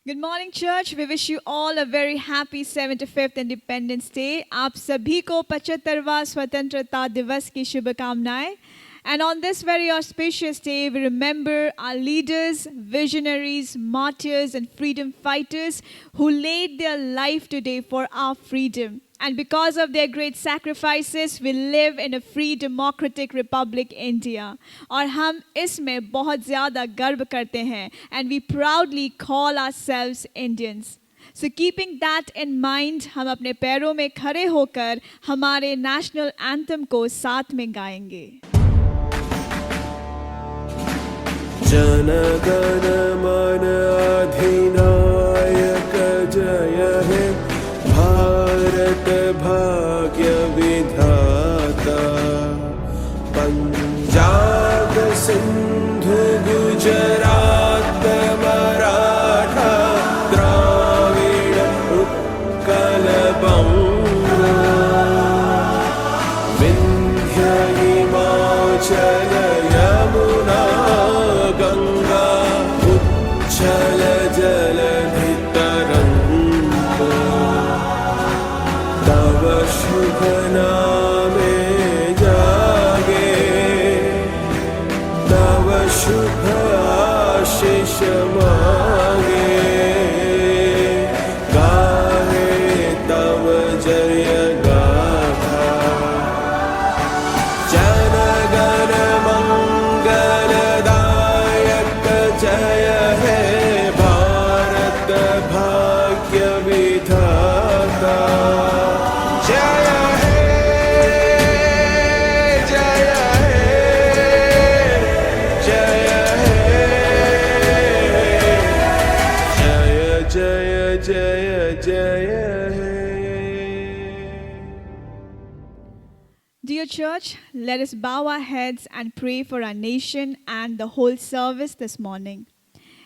Good morning, church. We wish you all a very happy 75th Independence Day. आप सभी को 75वां स्वतंत्रता दिवस की शुभकामनाएं. And on this very auspicious day, we remember our leaders, visionaries, martyrs, and freedom fighters who laid their life today for our freedom. And because of their great sacrifices, we live in a free democratic republic, India. और हम इसमें बहुत ज़्यादा गर्व करते हैं. And we proudly call ourselves Indians. So keeping that in mind, हम अपने पैरों में खड़े होकर हमारे national anthem को साथ में गाएंगे. जन गण मन अधिनायक जय हे भारत भाग्य विधाता पंजाब सिंधु गुजरात मराठा द्राविड़ उत्कल बंग विंध्य हिमाचल यमुना गंगा उच्छल जलधि तरंग तव शुभ नामे जागे तव शुभ आशीष मांगे गाहे तव जय गाथा जन गण मंगलदायक जय हे भारत भाग्य विधाता जय हे जय हे जय हे जय जय जय जय हे. Dear church, let us bow our heads and pray for our nation and the whole service this morning.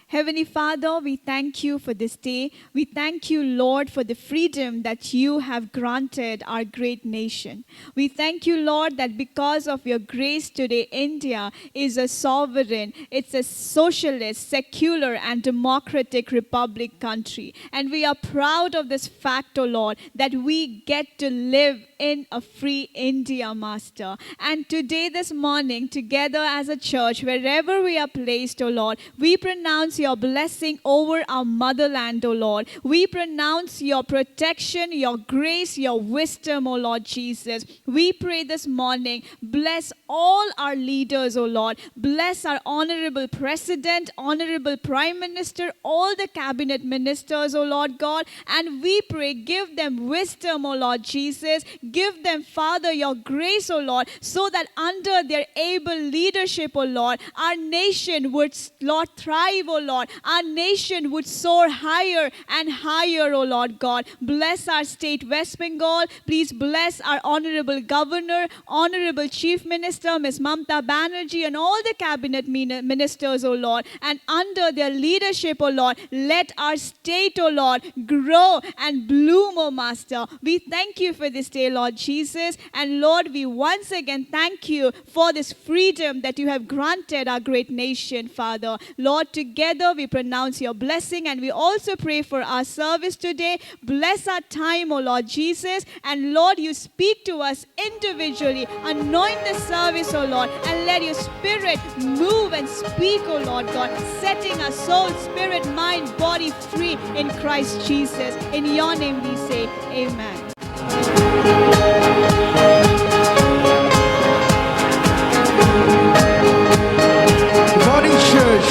Heavenly Father, we thank you for this day. We thank you, Lord, for the freedom that you have granted our great nation. We thank you, Lord, that because of your grace today, India is a sovereign, it's a socialist, secular, and democratic republic country. And we are proud of this fact, O Lord, that we get to live in a free India, Master. And today, this morning, together as a church, wherever we are placed, O Lord, we pronounce your blessing over our motherland, O Lord. We pronounce your protection, your grace, your wisdom, O Lord Jesus. We pray this morning, bless all our leaders, O Lord. Bless our honorable president, honorable prime minister, all the cabinet ministers, O Lord God. And we pray, give them wisdom, O Lord Jesus. Give them, Father, your grace, O Lord, so that under their able leadership, O Lord, our nation would, Lord, thrive, O Lord. Our nation would soar higher and higher, O Lord God. Bless our state, West Bengal. Please bless our honorable governor, honorable chief minister, Ms. Mamta Banerjee, and all the cabinet ministers, O Lord. And under their leadership, O Lord, let our state, O Lord, grow and bloom, O Master. We thank you for this day, Lord Jesus. And Lord, we once again thank you for this freedom that you have granted our great nation, Father. Lord, together we pronounce your blessing, and we also pray for our service today. Bless our time, O Lord Jesus. And Lord, you speak to us individually. Anoint the service, O Lord, and let your spirit move and speak, O Lord God, setting our soul, spirit, mind, body free in Christ Jesus. In your name we say, amen. Good morning, church.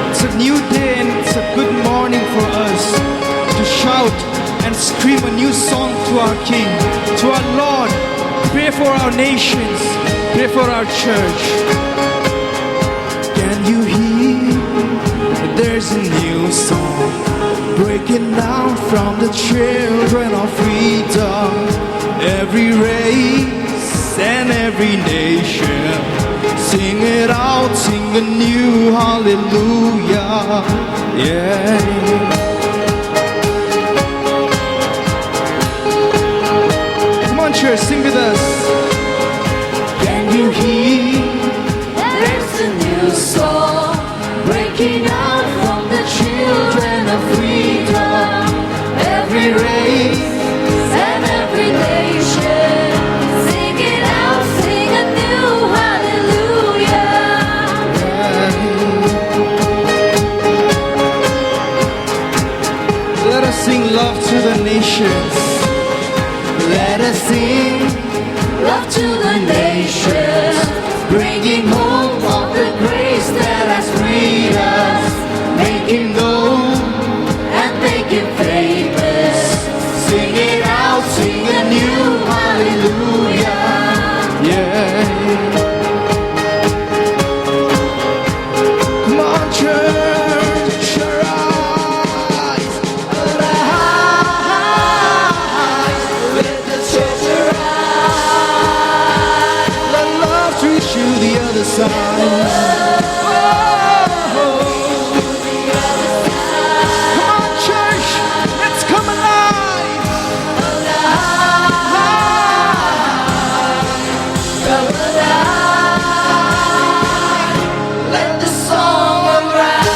It's a new day and it's a good morning for us to shout and scream a new song to our King, to our Lord. Pray for our nations, pray for our church. Can you hear? There's a new song breaking out from the children of freedom. Every race and every nation, sing it out, sing a new hallelujah, yeah. Come on, church, sing with us. Can you hear? There's a new song breaking out from the children of freedom. the nations. Let us sing love to the nations, bringing home of the grace that has freed us. Make Him known and make Him famous. Sing it out, sing a new hallelujah. Yeah. Come on, church, arise. Let the church arise. Let love reach you the other side. Come on, church, let's come alive. Let the song arise.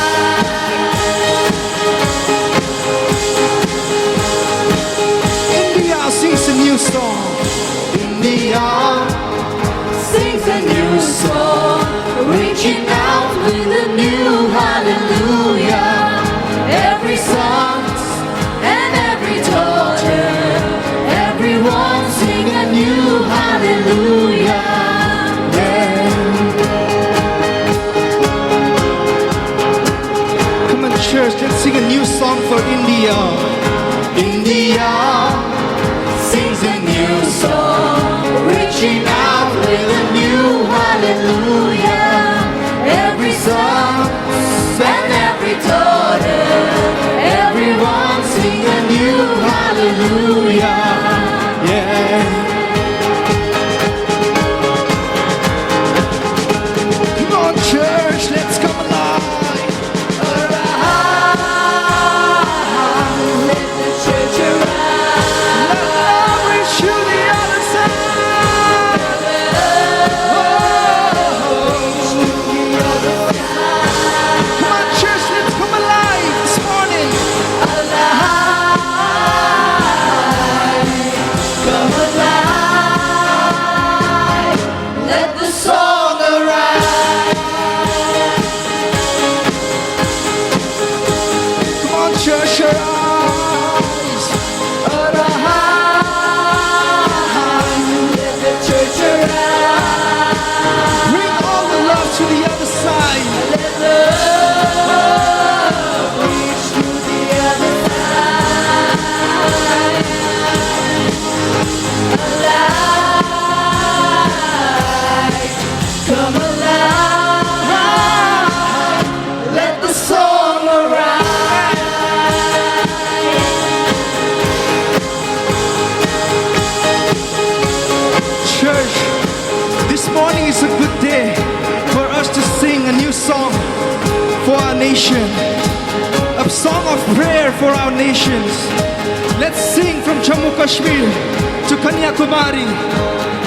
India sings a new song. India sings a new song, reaching out with a new hallelujah. Every son and every daughter, everyone sing a new hallelujah. Yeah. Come on, church, let's sing a new song for India. India sings a new song, reaching out with a new hallelujah. Every son and every daughter, everyone sing a new hallelujah. Yeah. Come on, church, let's come alive. Let the church arise. Let love reach you the other side. Come on, church, let's come alive this morning. Come alive. Let the song arise. Come on, church, arise. Let the church arise. Bring all the love to the other side. Let love reach to the other side. Alive, come alive. Let the song arise. Church, this morning is a good day for us to sing a new song for our nation. A song of prayer for our nations. Let's sing from Jammu Kashmir to Kanyakumari,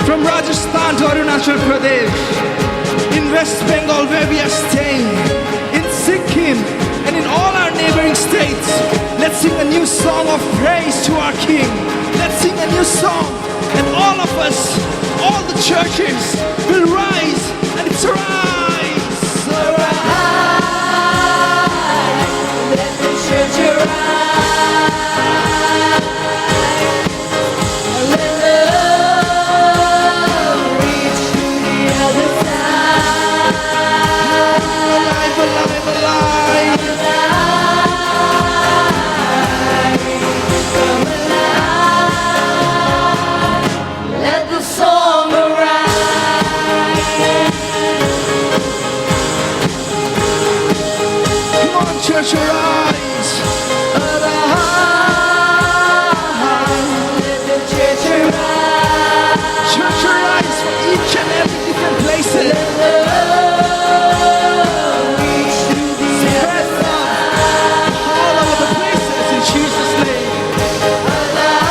from Rajasthan to Arunachal Pradesh, in West Bengal where we are staying, in Sikkim and in all our neighboring states. Let's sing a new song of praise to our King. Let's sing a new song, and all of us, all the churches will rise, and it's rise, Arise, let the church arise. Let love reach to the other side. alive, alive, alive. Come alive. Let the song arise. Come on, church, arise. Arise, let the church arise. Church, arise for each and every different places. Love reach to the other side. All over the places in Jesus' name. Come alive.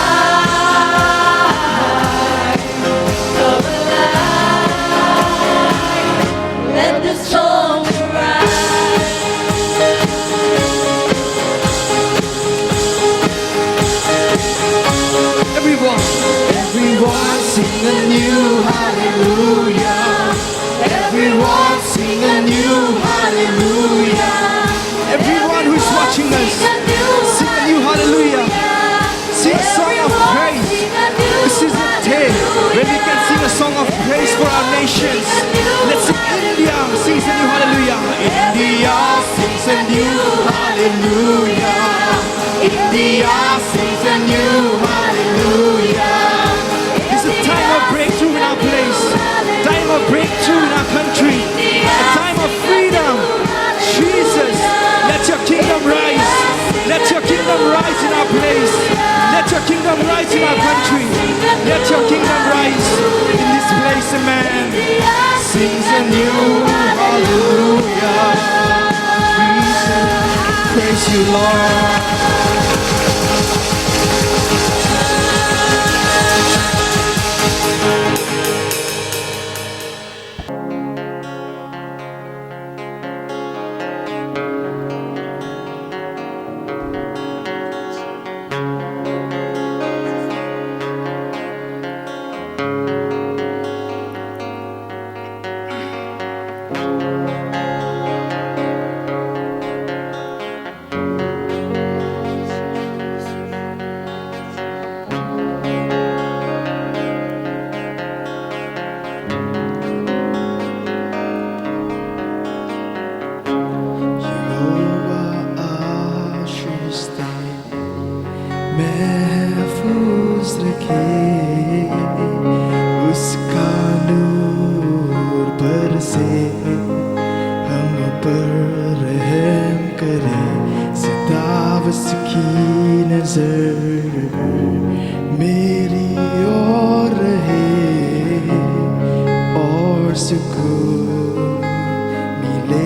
Let the song arise. Everyone, Everyone sing a new hallelujah. Everyone sing a new hallelujah. everyone who's watching us, sing a new hallelujah. our place. Let your kingdom rise in our country. Let your kingdom rise in this place, amen. Sings a new hallelujah. Praise you, Lord. महफूज रखे उसका नूर बरसे हम पर रहम करे सिताव की नजर मेरी ओर रहे और सुकून मिले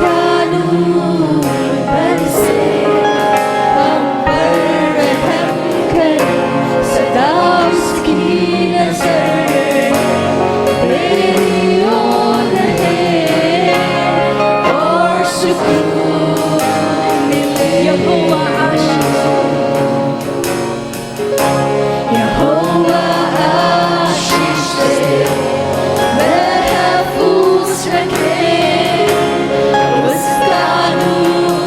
कानून पर से हम पर रहम कर, सदा उसकी नजर मेरी ओर रहे और सुकून मिले। यहोवा आशीष दे, महफूज रखे उस कानून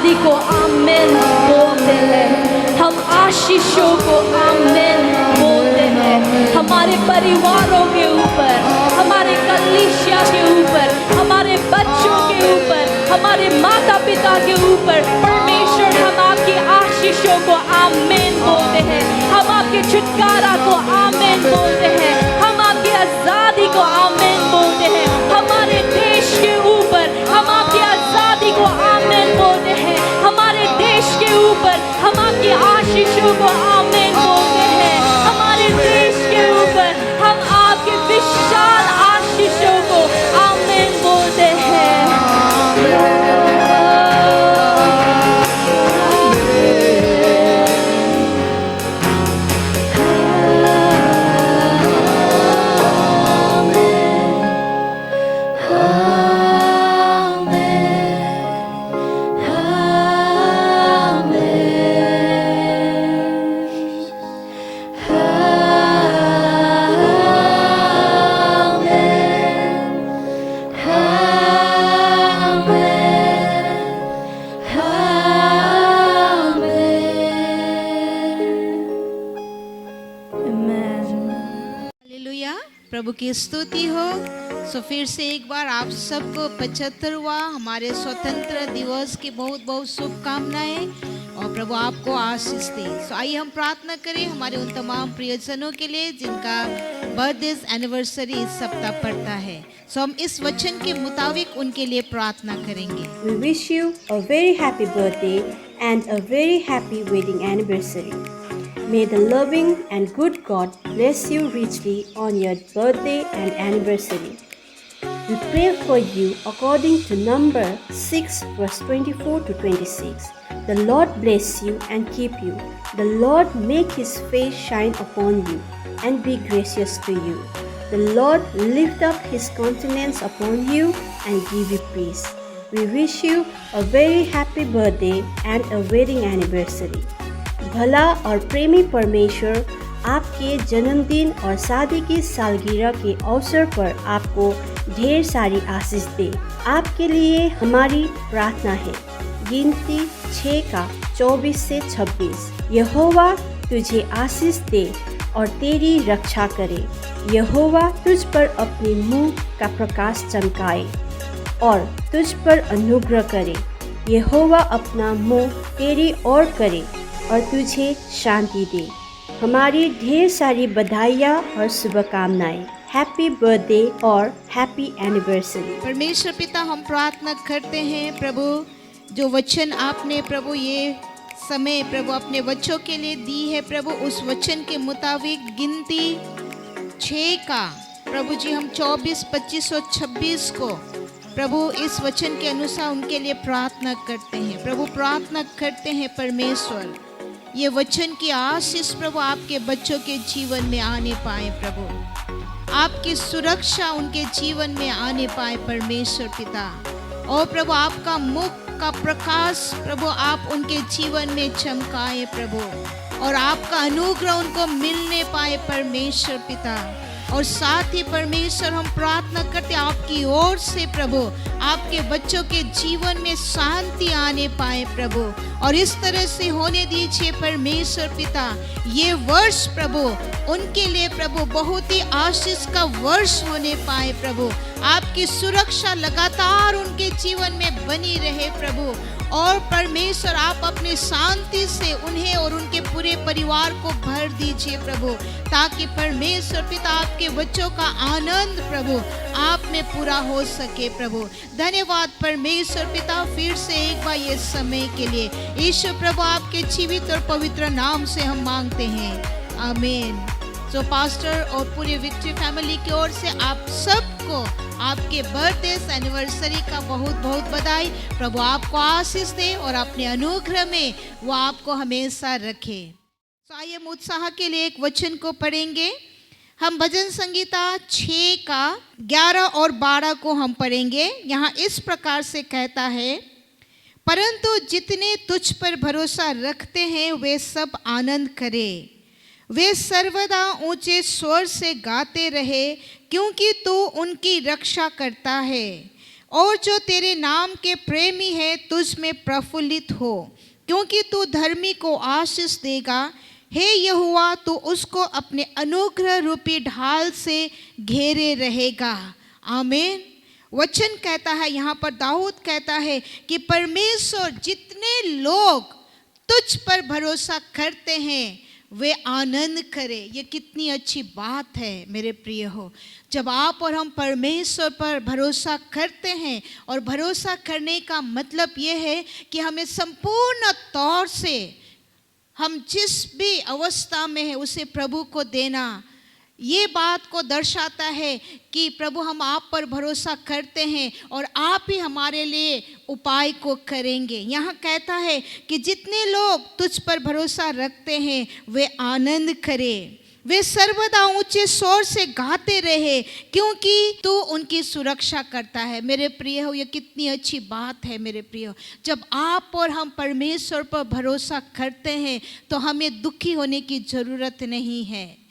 आज़ादी को आमीन बोलते हैं, हम आशीषों को आमीन बोलते हैं। हमारे परिवारों के ऊपर, हमारे कलीसिया के ऊपर, हमारे बच्चों के ऊपर, हमारे माता पिता के ऊपर परमेश्वर हम आपकी आशीषों को आमीन बोलते हैं, हम आपके छुटकारा को आमीन बोलते हैं, हम आपकी आज़ादी को आमीन बोलते हैं। हमारे देश के ऊपर हम आपकी आज़ादी को आमीन बोलते हैं, हमारे देश के ऊपर हम आपकी आशीषों को आमीन बोलते हैं, हमारे देश के ऊपर हम आपके विशाल आशीषों को आमीन बोलते हैं। हालेलुया, प्रभु की स्तुति हो। सो फिर से एक बार आप सबको 75वां हमारे स्वतंत्र दिवस की बहुत बहुत शुभकामनाएं और प्रभु आपको आशीष दे। सो आइए हम प्रार्थना करें हमारे उन तमाम प्रियजनों के लिए जिनका बर्थडे एनिवर्सरी इस सप्ताह पड़ता है। सो हम इस वचन के मुताबिक उनके लिए प्रार्थना करेंगे। We wish you a very happy birthday and a very happy wedding anniversary. May the loving and good God bless you richly on your birthday and anniversary. We pray for you according to number 6 verse 24 to 26. The Lord bless you and keep you. The Lord make his face shine upon you and be gracious to you. The Lord lift up his countenance upon you and give you peace. We wish you a very happy birthday and a wedding anniversary. भला और प्रेमी परमेश्वर आपके जन्मदिन और शादी की सालगिरह के अवसर पर आपको ढेर सारी आशीष दे। आपके लिए हमारी प्रार्थना है। गिनती 6 का 24 से 26। यहोवा तुझे आशीष दे और तेरी रक्षा करे। यहोवा तुझ पर अपने मुंह का प्रकाश चमकाए और तुझ पर अनुग्रह करे। यहोवा अपना मुंह तेरी ओर करे और तुझे शांति दे। हमारी ढेर सारी बधाइयाँ और शुभकामनाएं। हैप्पी बर्थडे और हैप्पी एनिवर्सरी। परमेश्वर पिता, हम प्रार्थना करते हैं प्रभु, जो वचन आपने प्रभु ये समय प्रभु अपने बच्चों के लिए दी है प्रभु, उस वचन के मुताबिक गिनती 6 का प्रभु जी हम 24, 25 और 26 को प्रभु इस वचन के अनुसार उनके लिए प्रार्थना करते हैं। प्रभु प्रार्थना करते हैं परमेश्वर, ये वचन की आशीष प्रभु आपके बच्चों के जीवन में आने पाए प्रभु, आपकी सुरक्षा उनके जीवन में आने पाए परमेश्वर पिता। और प्रभु आपका मुख का प्रकाश प्रभु आप उनके जीवन में चमकाए प्रभु, और आपका अनुग्रह उनको मिलने पाए परमेश्वर पिता। और साथ ही परमेश्वर हम प्रार्थना करते आपकी ओर से प्रभु आपके बच्चों के जीवन में शांति आने पाए प्रभु, और इस तरह से होने दीजिए परमेश्वर पिता। ये वर्ष प्रभु उनके लिए प्रभु बहुत ही आशीष का वर्ष होने पाए प्रभु, आपकी सुरक्षा लगातार उनके जीवन में बनी रहे प्रभु। और परमेश्वर आप अपनी शांति से उन्हें और उनके पूरे परिवार को भर दीजिए प्रभु, ताकि परमेश्वर पिता आपके बच्चों का आनंद प्रभु आप में पूरा हो सके प्रभु। धन्यवाद परमेश्वर पिता फिर से एक बार ये समय के लिए ईश्वर प्रभु आपके जीवित और पवित्र नाम से हम मांगते हैं, आमीन। तो पास्टर और पूरे विक्ट्री फैमिली की ओर से आप सबको आपके बर्थडे एनिवर्सरी का बहुत बहुत बधाई। प्रभु आपको आशीष दे और अपने अनुग्रह में वो आपको हमेशा रखे। तो आइए हम उत्साह के लिए एक वचन को पढ़ेंगे। हम भजन संगीता 6 का 11 और 12 को हम पढ़ेंगे। यहाँ इस प्रकार से कहता है, परंतु जितने तुझ पर भरोसा रखते हैं वे सब आनंद करें, वे सर्वदा ऊंचे स्वर से गाते रहे, क्योंकि तू उनकी रक्षा करता है और जो तेरे नाम के प्रेमी है तुझ में प्रफुल्लित हो, क्योंकि तू धर्मी को आशीष देगा। हे यहोवा, तू उसको अपने अनुग्रह रूपी ढाल से घेरे रहेगा। आमीन। वचन कहता है, यहाँ पर दाऊद कहता है कि परमेश्वर जितने लोग तुझ पर भरोसा करते हैं वे आनंद करें। ये कितनी अच्छी बात है मेरे प्रिय हो। जब आप और हम परमेश्वर पर भरोसा करते हैं, और भरोसा करने का मतलब ये है कि हमें संपूर्ण तौर से हम जिस भी अवस्था में है उसे प्रभु को देना, ये बात को दर्शाता है कि प्रभु हम आप पर भरोसा करते हैं और आप ही हमारे लिए उपाय को करेंगे। यहाँ कहता है कि जितने लोग तुझ पर भरोसा रखते हैं वे आनंद करें, वे सर्वदा ऊंचे स्वर से गाते रहे, क्योंकि तू उनकी सुरक्षा करता है। मेरे प्रिय हो, ये कितनी अच्छी बात है मेरे प्रिय हो। जब आप और हम परमेश्वर पर भरोसा करते हैं तो हमें दुखी होने की ज़रूरत नहीं है,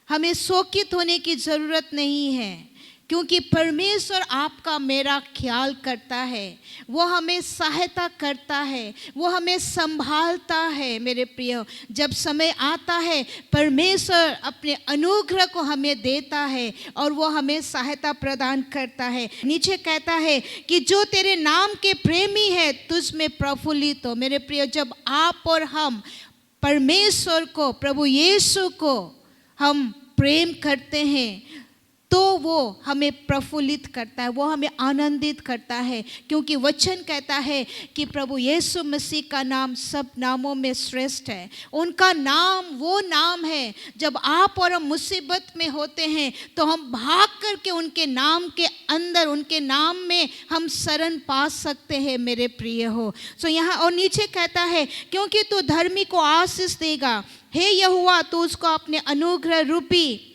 हमें शोकित होने की ज़रूरत नहीं है, क्योंकि परमेश्वर आपका मेरा ख्याल करता है, वो हमें सहायता करता है, वो हमें संभालता है। मेरे प्रिय, जब समय आता है परमेश्वर अपने अनुग्रह को हमें देता है और वो हमें सहायता प्रदान करता है। नीचे कहता है कि जो तेरे नाम के प्रेमी है तुझ में प्रफुल्लित हो। मेरे प्रिय, जब आप और हम परमेश्वर को, प्रभु यीशु को हम प्रेम करते हैं तो वो हमें प्रफुल्लित करता है, वो हमें आनंदित करता है, क्योंकि वचन कहता है कि प्रभु यीशु मसीह का नाम सब नामों में श्रेष्ठ है। उनका नाम वो नाम है, जब आप और हम मुसीबत में होते हैं तो हम भाग करके उनके नाम के अंदर, उनके नाम में हम शरण पा सकते हैं। मेरे प्रिय हो, सो यहाँ और नीचे कहता है, क्योंकि तू धर्मी को आशीष देगा। हे यहोवा, तू उसको अपने अनुग्रह रूपी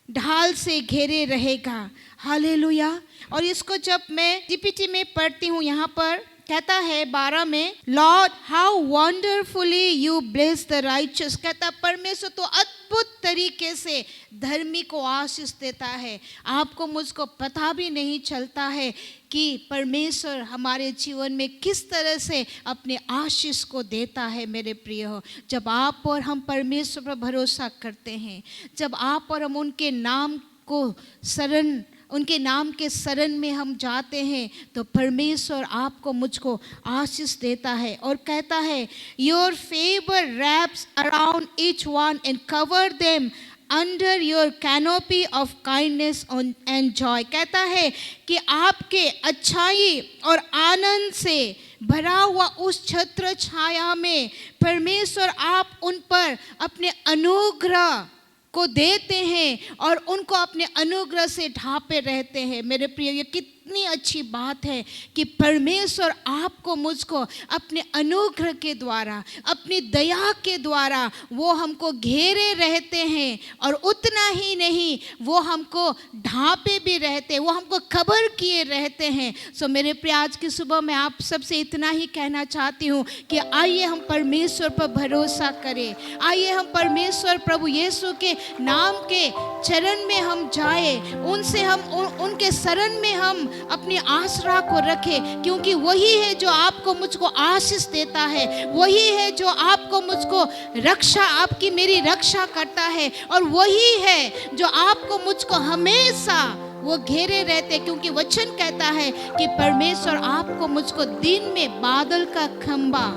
ढाल से घेरे रहेगा। हालेलुया। और इसको जब मैं जीपीटी में पढ़ती हूँ, यहाँ पर कहता है 12 में, Lord how wonderfully you bless the righteous. कहता परमेश्वर तो अद्भुत तरीके से धर्मी को आशीष देता है। आपको मुझको पता भी नहीं चलता है कि परमेश्वर हमारे जीवन में किस तरह से अपने आशीष को देता है। मेरे प्रिय हो, जब आप और हम परमेश्वर पर भरोसा करते हैं, जब आप और हम उनके नाम को शरण, उनके नाम के शरण में हम जाते हैं तो परमेश्वर आपको मुझको आशीष देता है। और कहता है, your favour wraps around each one and cover them under your canopy of kindness and joy. कहता है कि आपके अच्छाई और आनंद से भरा हुआ उस छत्र छाया में परमेश्वर आप उन पर अपने अनुग्रह को देते हैं और उनको अपने अनुग्रह से ढांपे रहते हैं। मेरे प्रिय, ये कितनी अच्छी बात है कि परमेश्वर आपको मुझको अपने अनुग्रह के द्वारा, अपनी दया के द्वारा वो हमको घेरे रहते हैं, और उतना ही नहीं, वो हमको ढांपे भी रहते हैं, वो हमको खबर किए रहते हैं। सो मेरे प्रिय, आज की सुबह मैं आप सबसे इतना ही कहना चाहती हूँ कि आइए हम परमेश्वर पर भरोसा करें, आइए हम परमेश्वर प्रभु यीशु के नाम के चरण में हम जाए, उनसे हम उनके शरण में हम अपनी आसरा को रखें, क्योंकि वही है जो आपको मुझको आशीष देता है, वही है जो आपको मुझको रक्षा, आपकी मेरी रक्षा करता है, और वही है जो आपको मुझको हमेशा वो घेरे रहते, क्योंकि वचन कहता है कि परमेश्वर आपको मुझको दिन में बादल का खंबा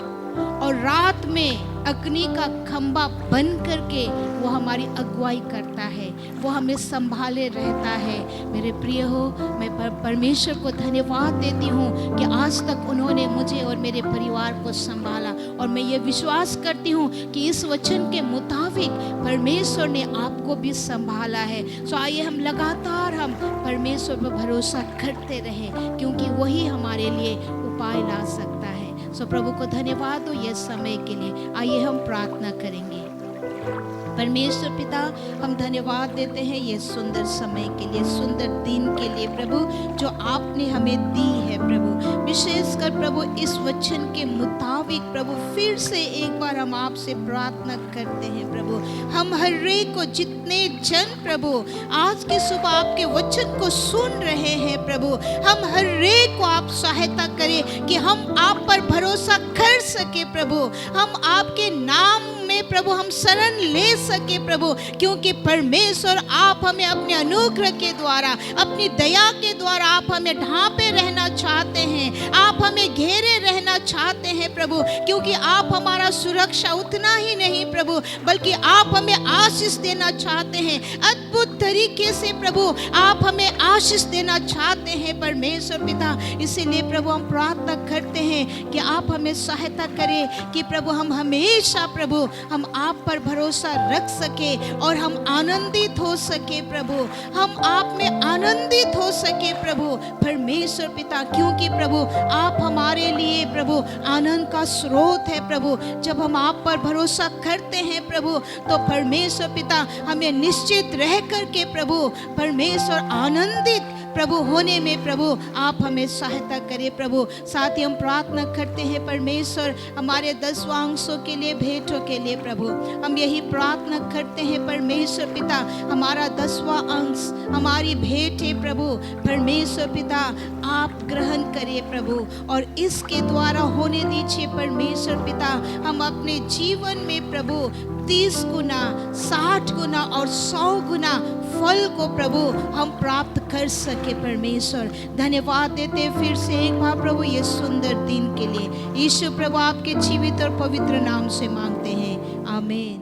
और रात में अग्नि का खंबा बन करके वो हमारी अगुवाई करता है, वो हमें संभाले रहता है। मेरे प्रिय हो, मैं परमेश्वर को धन्यवाद देती हूँ कि आज तक उन्होंने मुझे और मेरे परिवार को संभाला, और मैं ये विश्वास करती हूँ कि इस वचन के मुताबिक परमेश्वर ने आपको भी संभाला है। सो आइए हम लगातार हम परमेश्वर पर भरोसा करते रहें, क्योंकि वही हमारे लिए उपाय ला सकता है। सो प्रभु को धन्यवाद दो ये समय के लिए। आइए हम प्रार्थना करेंगे। परमेश्वर पिता, हम धन्यवाद देते हैं ये सुंदर समय के लिए, सुंदर दिन के लिए प्रभु, जो आपने हमें दी है प्रभु। विशेषकर प्रभु इस वचन के मुताबिक प्रभु फिर से एक बार हम आपसे प्रार्थना करते हैं प्रभु। हम हर एक को, जितने जन प्रभु आज की सुबह आपके वचन को सुन रहे हैं प्रभु, हम हर एक को आप सहायता करें कि हम आप पर भरोसा कर सके प्रभु। हम आपके नाम में प्रभु हम शरण ले सके प्रभु, क्योंकि परमेश्वर आप हमें अपने अनुग्रह के द्वारा, अपनी दया के द्वारा आप हमें ढांपे रहना चाहते हैं, आप हमें घेरे रहना चाहते हैं प्रभु, क्योंकि आप हमारा सुरक्षा उतना ही नहीं प्रभु, बल्कि आप हमें आशीष देना चाहते हैं। अद्भुत तरीके से प्रभु आप हमें आशीष देना चाहते हैं परमेश्वर पिता। इसीलिए प्रभु हम प्रार्थना करते हैं कि आप हमें सहायता करें कि प्रभु हम हमेशा प्रभु हम आप पर भरोसा रख सके और हम आनंदित हो सके प्रभु, हम आप में आनंदित हो सके प्रभु परमेश्वर पिता, क्योंकि प्रभु आप हमारे लिए प्रभु आनंद का स्रोत है प्रभु। जब हम आप पर भरोसा करते हैं प्रभु, तो परमेश्वर पिता हमें निश्चित रह करके प्रभु परमेश्वर आनंदित प्रभु होने में प्रभु आप हमें सहायता करें प्रभु। साथ ही हम प्रार्थना करते हैं परमेश्वर हमारे दसवांशों के लिए, भेंटों के लिए प्रभु, हम यही प्रार्थना करते हैं परमेश्वर पिता, हमारा 10वां अंश हमारी भेंट है प्रभु परमेश्वर पिता, आप ग्रहण करिए प्रभु और इसके द्वारा होने दीजिए परमेश्वर पिता, हम अपने जीवन में प्रभु 30 गुना, 60 गुना और 100 गुना फल को प्रभु हम प्राप्त कर सके परमेश्वर। धन्यवाद देते फिर से एक बार प्रभु ये सुंदर दिन के लिए, यीशु प्रभु आपके जीवित और पवित्र नाम से मांगते हैं, आमीन।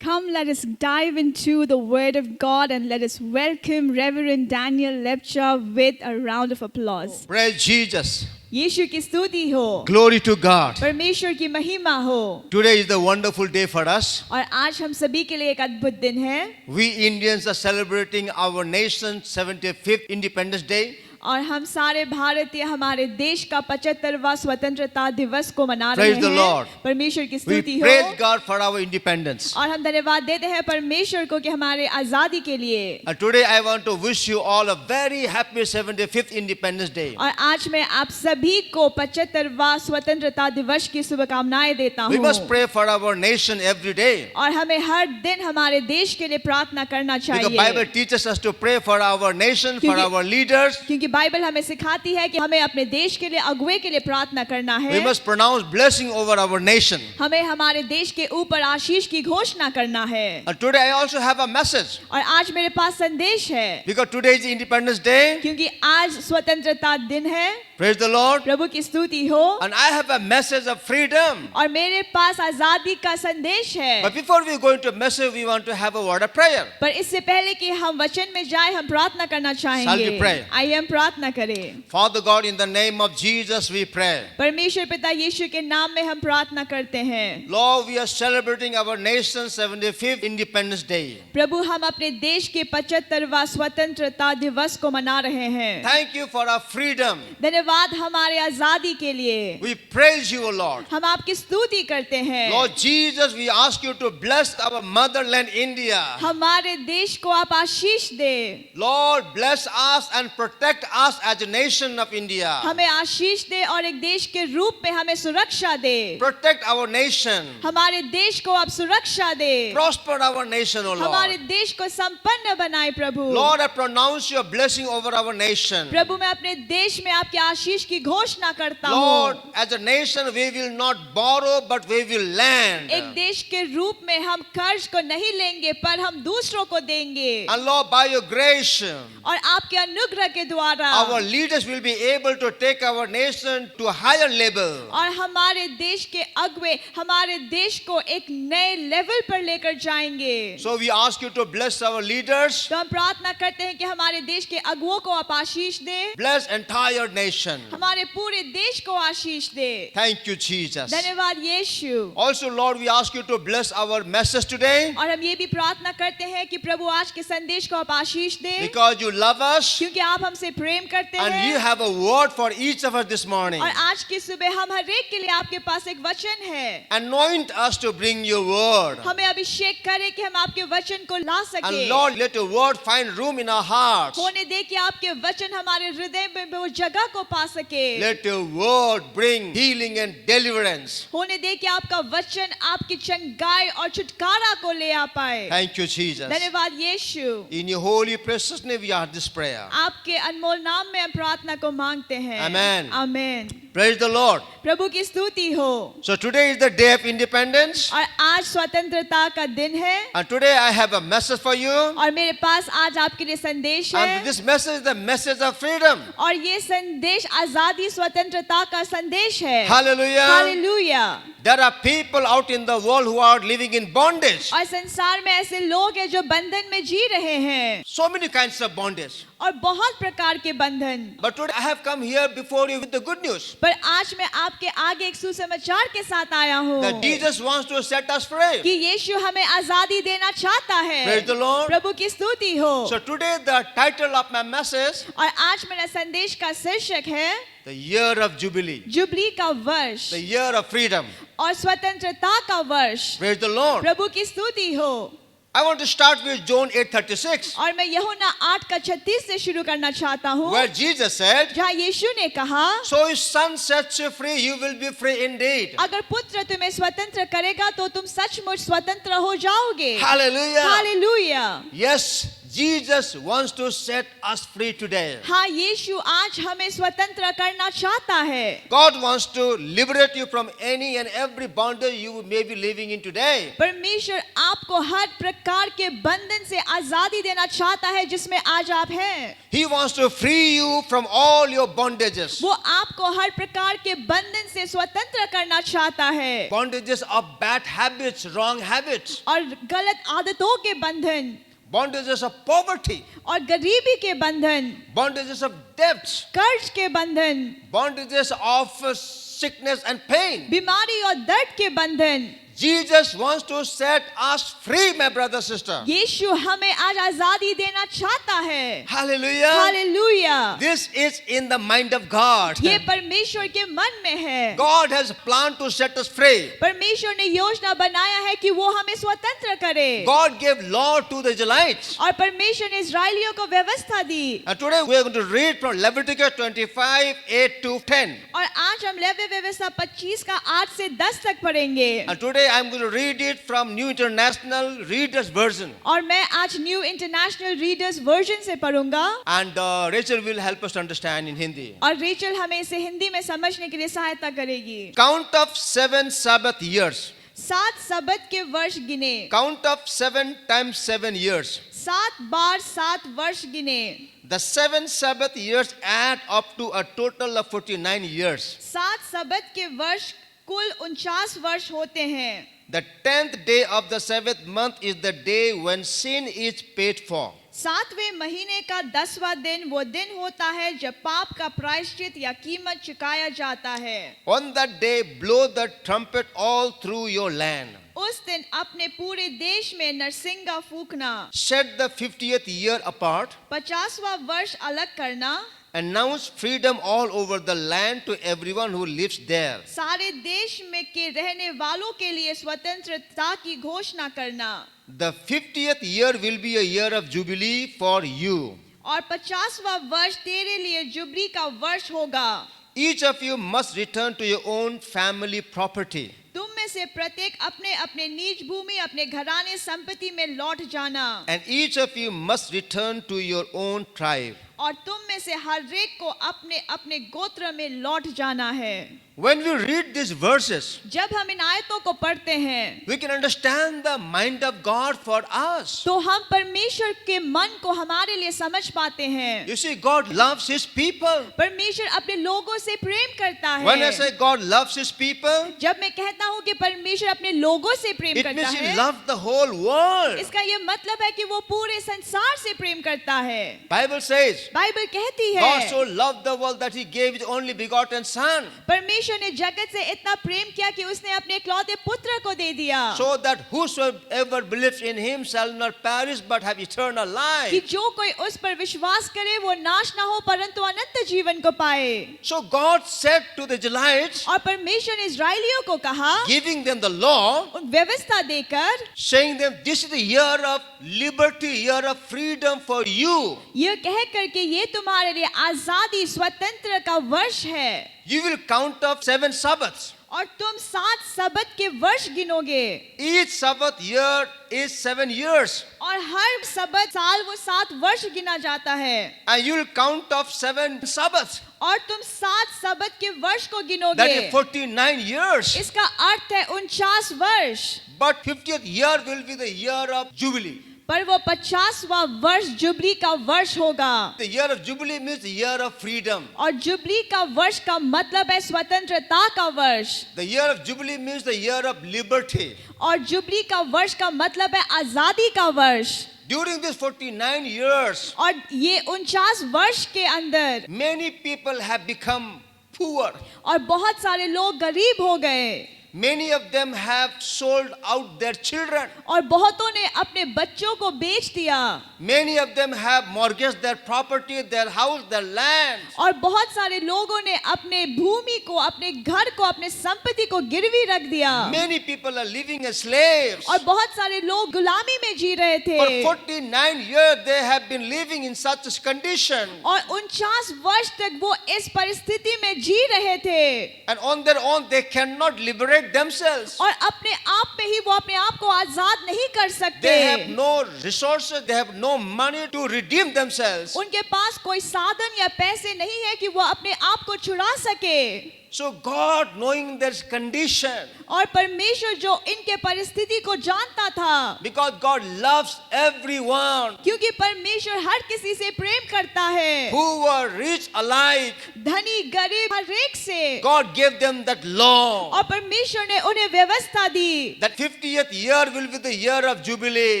Come, let us dive into the Word of God and let us welcome Reverend Daniel Lepcha with a round of applause. Praise Jesus. यीशु की स्तुति हो, Glory to God. परमेश्वर की महिमा हो। Today is the wonderful day for us. और आज हम सभी के लिए एक अद्भुत दिन है। We Indians are celebrating our nation's 75th Independence Day. और हम सारे भारतीय हमारे देश का 75वां स्वतंत्रता दिवस को मना रहे Praise the हैं। Lord. परमेश्वर की We स्तुति praise हो God for our independence. और हम धन्यवाद देते हैं परमेश्वर को कि हमारे आजादी के लिए। And today I want to wish you all a very happy 75th Independence Day. और आज मैं आप सभी को 75वां स्वतंत्रता दिवस की शुभकामनाएं देता We हूँ। must pray for our nation every day. और हमें हर दिन हमारे देश के लिए प्रार्थना करना Because the Bible चाहिए, teaches us to pray for our nation, for क्योंकि- our leaders. क्योंकि बाइबल हमें सिखाती है कि हमें अपने देश के लिए, अगुवे के लिए प्रार्थना करना We है। must pronounce blessing over our nation. हमें हमारे देश के ऊपर आशीष की घोषणा करना है। And today I also have a message. और आज मेरे पास संदेश है, Because today is Independence Day. क्योंकि आज स्वतंत्रता दिन है। Praise the Lord. प्रभु की स्तुति हो। And I have a message of freedom. और मेरे पास आजादी का संदेश है। But before we go into message, we want to have a word of prayer. पर इससे पहले कि हम वचन में जाए, हम प्रार्थना करना Shall चाहेंगे। we pray? आइए हम प्रार्थना करें। Father God, in the name of Jesus, we pray. परमेश्वर पिता यीशु के नाम में हम प्रार्थना करते हैं। Lord, we are celebrating our nation's 75th Independence Day. प्रभु हम अपने देश के 75वां स्वतंत्रता दिवस को मना रहे हैं। Thank you for our freedom. धन्यवाद हमारे आजादी के लिए। We praise you, O Lord. हम आपकी स्तुति करते हैं। Lord Jesus, we ask you to bless our motherland, India. हमारे देश को आप आशीष दे। Lord, bless us and protect us as a nation of India. हमें आशीष दे और एक देश के रूप में हमें सुरक्षा दे। Protect our nation. हमारे देश को आप सुरक्षा दे। Prosper our nation, O हमारे Lord. देश को संपन्न बनाए प्रभु। Lord, I pronounce your blessing over our nation. प्रभु मैं अपने देश में आपके आशीष की घोषणा करता Lord, हूँ। as a nation, we will not borrow, but we will lend. एक देश के रूप में हम कर्ज को नहीं लेंगे, पर हम दूसरों को देंगे। And Lord, by your grace, और आपके अनुग्रह के द्वारा our leaders will be able to take our nation to a higher level. और हमारे देश के अगुवे हमारे देश को एक नए लेवल पर लेकर जाएंगे। So we ask you to bless our leaders, तो हम प्रार्थना करते हैं कि हमारे देश के अगुवों को आप आशीष दे। bless entire nation. nation. हमारे पूरे देश को आशीष दे। Thank you, Jesus. धन्यवाद यीशु। Also, Lord, we ask you to bless our message today और हम ये भी प्रार्थना करते हैं कि प्रभु आज के संदेश को आप आशीष दें, because you love us क्योंकि आप हमसे प्रेम करते and you हैं। have a word for each of us this morning. और आज की सुबह हम हर एक के लिए आपके पास एक वचन है। Anoint us to bring your word. हमें अभिषेक करें कि हम आपके वचन को ला And सके। Lord, let your word find room in our hearts. होने दे कि आपके वचन हमारे हृदय में वो जगह को पा सके। Let your word bring healing and deliverance. होने दे कि आपका वचन आपकी चंगाई और छुटकारा को ले आ पाए। Thank you, Jesus. धन्यवाद यीशु। In your holy precious name we ask this prayer. आपके अनमोल नाम में हम प्रार्थना को मांगते हैं। Amen. Amen. Praise the Lord. प्रभु की स्तुति हो। So today is the day of independence. और आज स्वतंत्रता का दिन है। And today I have a message for you. और मेरे पास आज आपके लिए संदेश है। And this message is the message of freedom. और ये संदेश आजादी स्वतंत्रता का संदेश है। Hallelujah. Hallelujah. There are people out in the world who are living in bondage. और संसार में ऐसे लोग हैं जो बंधन में जी रहे हैं। So many kinds of bondage. और बहुत प्रकार के बंधन। But today I have come here before you with the good news. पर आज मैं आपके आगे एक सुसमाचार के साथ आया हूँ That Jesus wants to set us free. कि यीशु हमें आजादी देना चाहता है। Praise the Lord. प्रभु की स्तुति हो। So today the title of my message, और आज मेरा संदेश का शीर्षक है the year of Jubilee, jubilee का वर्ष the year of freedom. और स्वतंत्रता का वर्ष। Praise the Lord. प्रभु की स्तुति हो। I want to start with John 8:36, और मैं यूहन्ना 8:36 से शुरू करना चाहता हूँ, where Jesus said, जहाँ यीशु ने कहा, "So if Son sets you free, you will be free indeed." अगर पुत्र तुम्हें स्वतंत्र करेगा तो तुम सचमुच स्वतंत्र हो जाओगे। Hallelujah. Hallelujah. Yes, Jesus wants to set us free today. हाँ, यीशु आज हमें स्वतंत्र करना चाहता है। God wants to liberate you from any and every bondage you may be living in today. परमेश्वर आपको हर प्रकार के बंधन से आजादी देना चाहता है जिसमें आज आप हैं। He wants to free you from all your bondages. वो आपको हर प्रकार के बंधन से स्वतंत्र करना चाहता है। Bondages of bad habits, wrong habits. और गलत आदतों के बंधन, Bondages of poverty. और गरीबी के बंधन, Bondages of debts. कर्ज के बंधन, Bondages of sickness and pain. बीमारी और दर्द के बंधन। Jesus wants to set us free, my brother, sister. यीशु हमें आज आजादी देना चाहता है। Hallelujah. Hallelujah. This is in the mind of God. ये परमेश्वर के मन में है। God has planned to set us free. परमेश्वर ने योजना बनाया है कि वो हमें स्वतंत्र करे। God gave law to the Israelites. और परमेश्वर ने इस्राएलियों को व्यवस्था दी। And today we are going to read from Leviticus 25:8-10. और आज हम लेवी व्यवस्था 25 का 8 से 10 तक पढ़ेंगे। And today I am going to read it from New International Reader's Version. और मैं आज न्यू इंटरनेशनल रीडर्स वर्जन से पढ़ूंगा। And Rachel will help us to understand in Hindi. और रेचल हमें इसे हिंदी में समझने के लिए सहायता करेगी। Count of 7 Sabbath years. 7 सबत के वर्ष गिने। Count of 7 times 7 years. 7 बार 7 वर्ष गिने। The 7 Sabbath years add up to a total of 49 years. 7 सबत के वर्ष कुल 49 वर्ष होते हैं। The 10th day of the 7th month is the day when sin is paid for. 7वें महीने का 10वां दिन वो दिन होता है जब पाप का प्रायश्चित या कीमत चुकाया जाता है। On that day, blow the trumpet all through your land. उस दिन अपने पूरे देश में नरसिंगा फूंकना। Set the 50th year apart. 50वां वर्ष अलग करना। Announce freedom all over the land to everyone who lives there. सारे देश में के रहने वालों के लिए स्वतंत्रता की घोषणा करना। The 50th year will be a year of jubilee for you. और 50वां वर्ष तेरे लिए जुबली का वर्ष होगा। Each of you must return to your own family property. तुम में से प्रत्येक अपने अपने निज भूमि अपने घराने संपत्ति में लौट जाना। And each of you must return to your own tribe. और तुम में से हर एक को अपने अपने गोत्र में लौट जाना है। When we read these verses, जब हम इन आयतों को पढ़ते हैं we can understand the mind of God for us. तो हम परमेश्वर के मन को हमारे लिए समझ पाते हैं। You see, God loves His people. परमेश्वर अपने लोगों से प्रेम करता When I है। say God loves His people, जब मैं कहता हूँ कि परमेश्वर अपने लोगों से प्रेम it करता means He है, loves the whole world. इसका ये मतलब है कि वो पूरे संसार से प्रेम करता है। Bible says, बाइबल कहती God है so loved the world that He gave His only begotten Son, परमेश्वर ने जगत से इतना प्रेम किया कि उसने अपने इकलौते पुत्र को दे दिया so that whosoever believes in Him shall not perish but have eternal कि life. जो कोई उस पर विश्वास करे वो नाश ना हो परंतु अनंत जीवन को पाए। So God said to the Israelites, और परमेश्वर ने इस्राएलियों को कहा, giving them the law, उन व्यवस्था देकर, saying them, this is the year of liberty, year of freedom for you. यह कह करके ये तुम्हारे लिए आजादी स्वतंत्र का वर्ष है You will count up 7 Sabbaths. और तुम 7 सबत के वर्ष गिनोगे Each Sabbath year is 7 years. और हर सबत साल वो 7 वर्ष गिना जाता है And you will count up 7 Sabbaths. और तुम 7 सबत के वर्ष को That गिनोगे। is 49 years. इसका अर्थ है 49 वर्ष। But 50th year will be the year of Jubilee. पर वो 50वां वर्ष जुबली का वर्ष होगा। The year of Jubilee means the year of freedom. और जुबली का वर्ष का मतलब है स्वतंत्रता का वर्ष। The year of Jubilee means the year of liberty. और जुबली का वर्ष का मतलब है आजादी का वर्ष। During these 49 years, और ये 49 वर्ष के अंदर many people have become poor. और बहुत सारे लोग गरीब हो गए Many of them have sold out their children. और बहुतों ने अपने बच्चों को बेच दिया Many of them have mortgaged their property, their house, their land. और बहुत सारे लोगों ने अपने भूमि को, अपने घर को, अपने संपत्ति को गिरवी रख दिया Many people are living as slaves. और बहुत सारे लोग गुलामी में जी रहे थे For 49 years they have been living in such a condition. और 49 वर्ष तक वो इस परिस्थिति में जी रहे थे And on their own they cannot liberate themselves. और अपने आप में ही वो अपने आप को आजाद नहीं कर सकते। They have no resources, they have no money to redeem themselves. उनके पास कोई साधन या पैसे नहीं है कि वो अपने आप को छुड़ा सके। So God, knowing their condition, और परमेश्वर जो इनके परिस्थिति को जानता था, because God loves everyone, क्योंकि परमेश्वर हर किसी से प्रेम करता है, who were rich alike, धनी गरीब हर एक से, God gave them that law. और परमेश्वर ने उन्हें व्यवस्था दी That 50th year will be the year of Jubilee.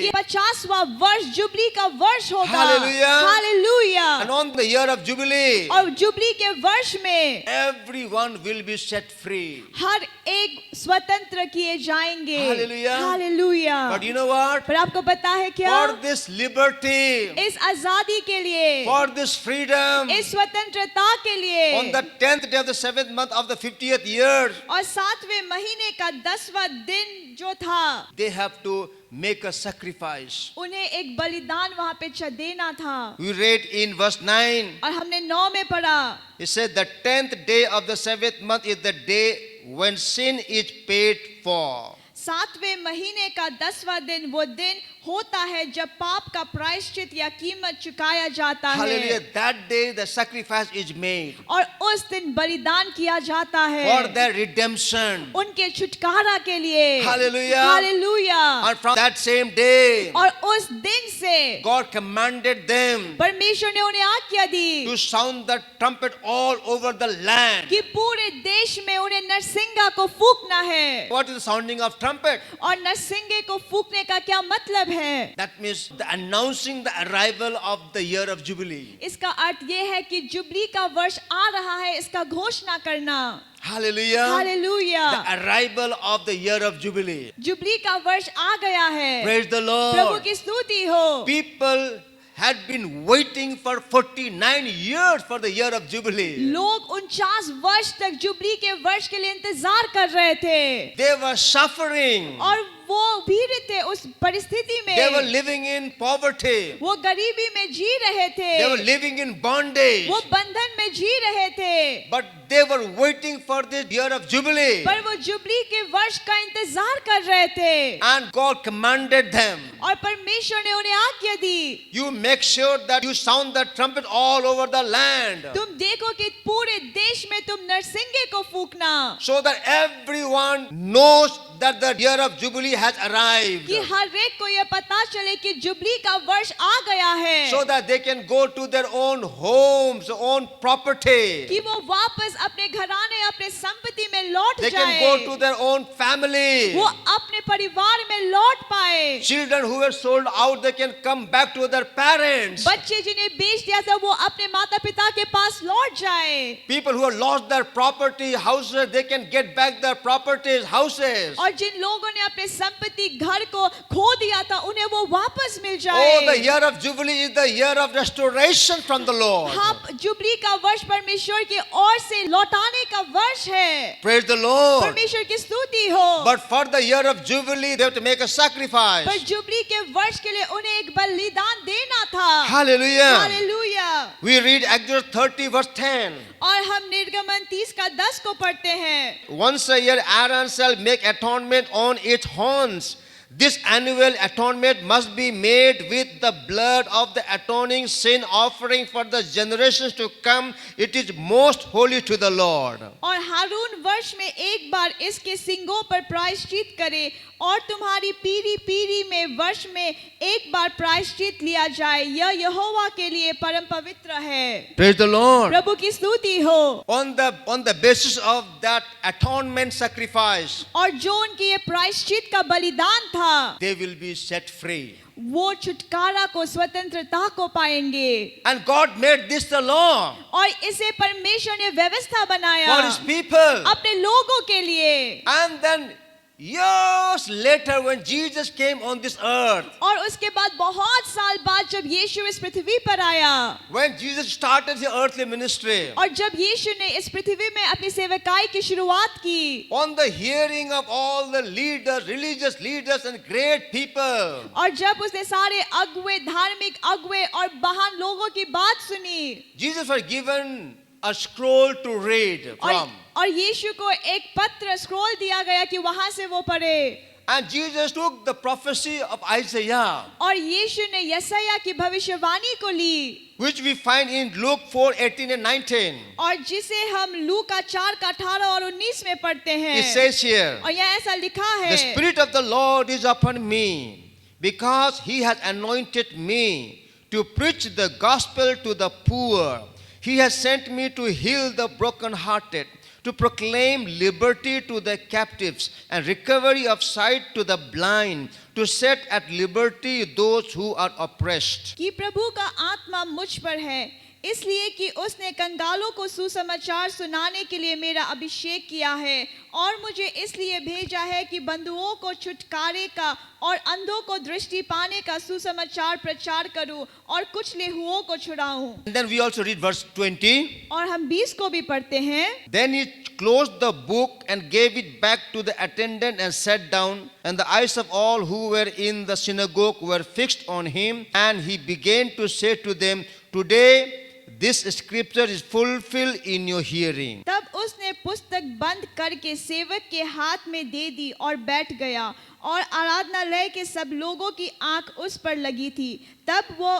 कि 50वां वर्ष जुबली का वर्ष होगा। Hallelujah. Hallelujah. And on the year of Jubilee, और जुबली के वर्ष में everyone will be set free. हर एक स्वतंत्र किए जाएंगे। Hallelujah. Hallelujah. But you know what? पर आपको पता है क्या? For this liberty, इस आजादी के लिए, for this freedom, इस स्वतंत्रता के लिए, on the 10th day of the 7th month of the 50th year, और 7वें महीने का 10वां दिन जो था, they have to make a sacrifice. उन्हें एक बलिदान वहां पे देना था। We read in verse 9, और हमने 9 में पढ़ा, it said the 10th day of the 7th month is the day when sin is paid for. 7वें महीने का 10वां दिन वो दिन होता है जब पाप का प्रायश्चित या कीमत चुकाया जाता Hallelujah. है That day the sacrifice is made और उस दिन बलिदान किया जाता है for their redemption. उनके छुटकारा के लिए। Hallelujah. Hallelujah. And from that same day, और उस दिन से God commanded them परमेश्वर ने उन्हें आज्ञा दी to sound the trumpet all over the land. कि पूरे देश में उन्हें नरसिंगा को फूंकना है। What is the sounding of trumpet? और नरसिंगे को फूंकने का क्या मतलब है? That means the announcing the arrival of the year of Jubilee. इसका अर्थ ये है कि जुबली का वर्ष आ रहा है, इसका घोषणा करना। Hallelujah. Hallelujah. The arrival of the year of Jubilee. Jubilee का वर्ष आ गया है। Praise the Prabhu Lord. की स्तुति हो। People had been waiting for 49 years for the year of Jubilee. लोग 49 वर्ष तक जुबली के वर्ष के लिए इंतजार कर रहे थे They were suffering. और वो पीड़ित थे उस परिस्थिति They were में, living in poverty. वो गरीबी में जी रहे They were थे, living in bondage. वो बंधन में जी रहे थे, But they were waiting for this year of Jubilee. पर वो जुबली के वर्ष का इंतजार कर रहे थे And God commanded them, और परमेश्वर ने उन्हें आज्ञा दी, you make sure that you sound the trumpet all over the land, तुम देखो कि पूरे देश में तुम नरसिंगे को फूंकना, so that everyone knows that the year of Jubilee has arrived, कि हर एक को यह पता चले कि जुबली का वर्ष आ गया है, so that they can go to their own homes, own property. कि वो वापस अपने घराने अपने संपत्ति में लौट They can go to जाए, their own family. वो अपने परिवार में लौट पाए, Children who were sold out, they can come back to their parents. बच्चे जिन्हें बेच दिया था वो अपने माता पिता के पास लौट जाए, People who have lost their property, houses, they can get back their properties, houses. और जिन लोगों ने अपने संपत्ति घर को खो दिया था उन्हें वो वापस मिल Oh, the जाए। year of Jubilee is the year of restoration from the Lord. हाँ, जुबली का वर्ष परमेश्वर की ओर से लौटाने का वर्ष है, Praise the Lord. परमेश्वर की स्तुति हो। But for the year of Jubilee, they have to make a sacrifice. पर जुबली के वर्ष के लिए उन्हें एक बलिदान देना था। Hallelujah. Hallelujah. We read Exodus 30 verse 10. और हम निर्गमन 30 का 10 को पढ़ते हैं। Once a year Aaron shall make atonement on its horns. This annual atonement must be made with the blood of the atoning sin offering for the generations to come. It is most holy to the Lord. और हारून वर्ष में एक बार इसके सिंगों पर प्रायश्चित करे और तुम्हारी पीढ़ी पीढ़ी में वर्ष में एक बार प्रायश्चित लिया जाए, यह यहोवा के लिए परम पवित्र है। Praise the Lord. प्रभु की स्तुति हो। On the basis of that atonement sacrifice, और जो उनकी ये प्रायश्चित का बलिदान था, they will be set free. वो छुटकारा को स्वतंत्रता को पाएंगे। And God made this the law और इसे परमेश्वर ने व्यवस्था बनाया for His people. अपने लोगों के लिए। And then years later, when Jesus came on this earth, और उसके बाद बहुत साल बाद जब यीशु इस पृथ्वी पर आया, when Jesus started His earthly ministry, और जब यीशु ने इस पृथ्वी में अपनी सेवकाई की शुरुआत की, on the hearing of all the leaders, religious leaders and great people, और जब उसने सारे अगुए, धार्मिक अगुए और महान लोगों की बात सुनी, Jesus was given a scroll to read from. और यीशु को एक पत्र स्क्रॉल दिया गया कि वहां से वो पढ़े। And Jesus took the prophecy of Isaiah, और यीशु ने यशायाह की भविष्यवाणी को ली, which we find in Luke 4:18 and 19. और जिसे हम लूका 4 का 18 और 19 में पढ़ते हैं। It says here, और यहाँ ऐसा लिखा है, the Spirit of the Lord is upon me, because He has anointed me to preach the gospel to the poor. He has sent me to heal the brokenhearted, to proclaim liberty to the captives and recovery of sight to the blind, to set at liberty those who are oppressed. कि प्रभु का आत्मा मुझ पर है, इसलिए कि उसने कंगालों को सुसमाचार सुनाने के लिए मेरा अभिषेक किया है, और मुझे इसलिए भेजा है कि बंधुओं को छुटकारे का और अंधों को दृष्टि पाने का सुसमाचार प्रचार करूं और कुचले हुओं को छुड़ाऊं। And then we also read verse 20. और हम 20 को भी पढ़ते हैं। Then he closed the book and gave it back to the attendant and sat down. And the eyes of all who were in the synagogue were fixed on him. And he began to say to them, "Today this scripture is fulfilled in your hearing." तब उसने पुस्तक बंद करके सेवक के हाथ में दे दी और बैठ गया, और आराधनालय के सब लोगों की आंख उस पर लगी थी। तब वो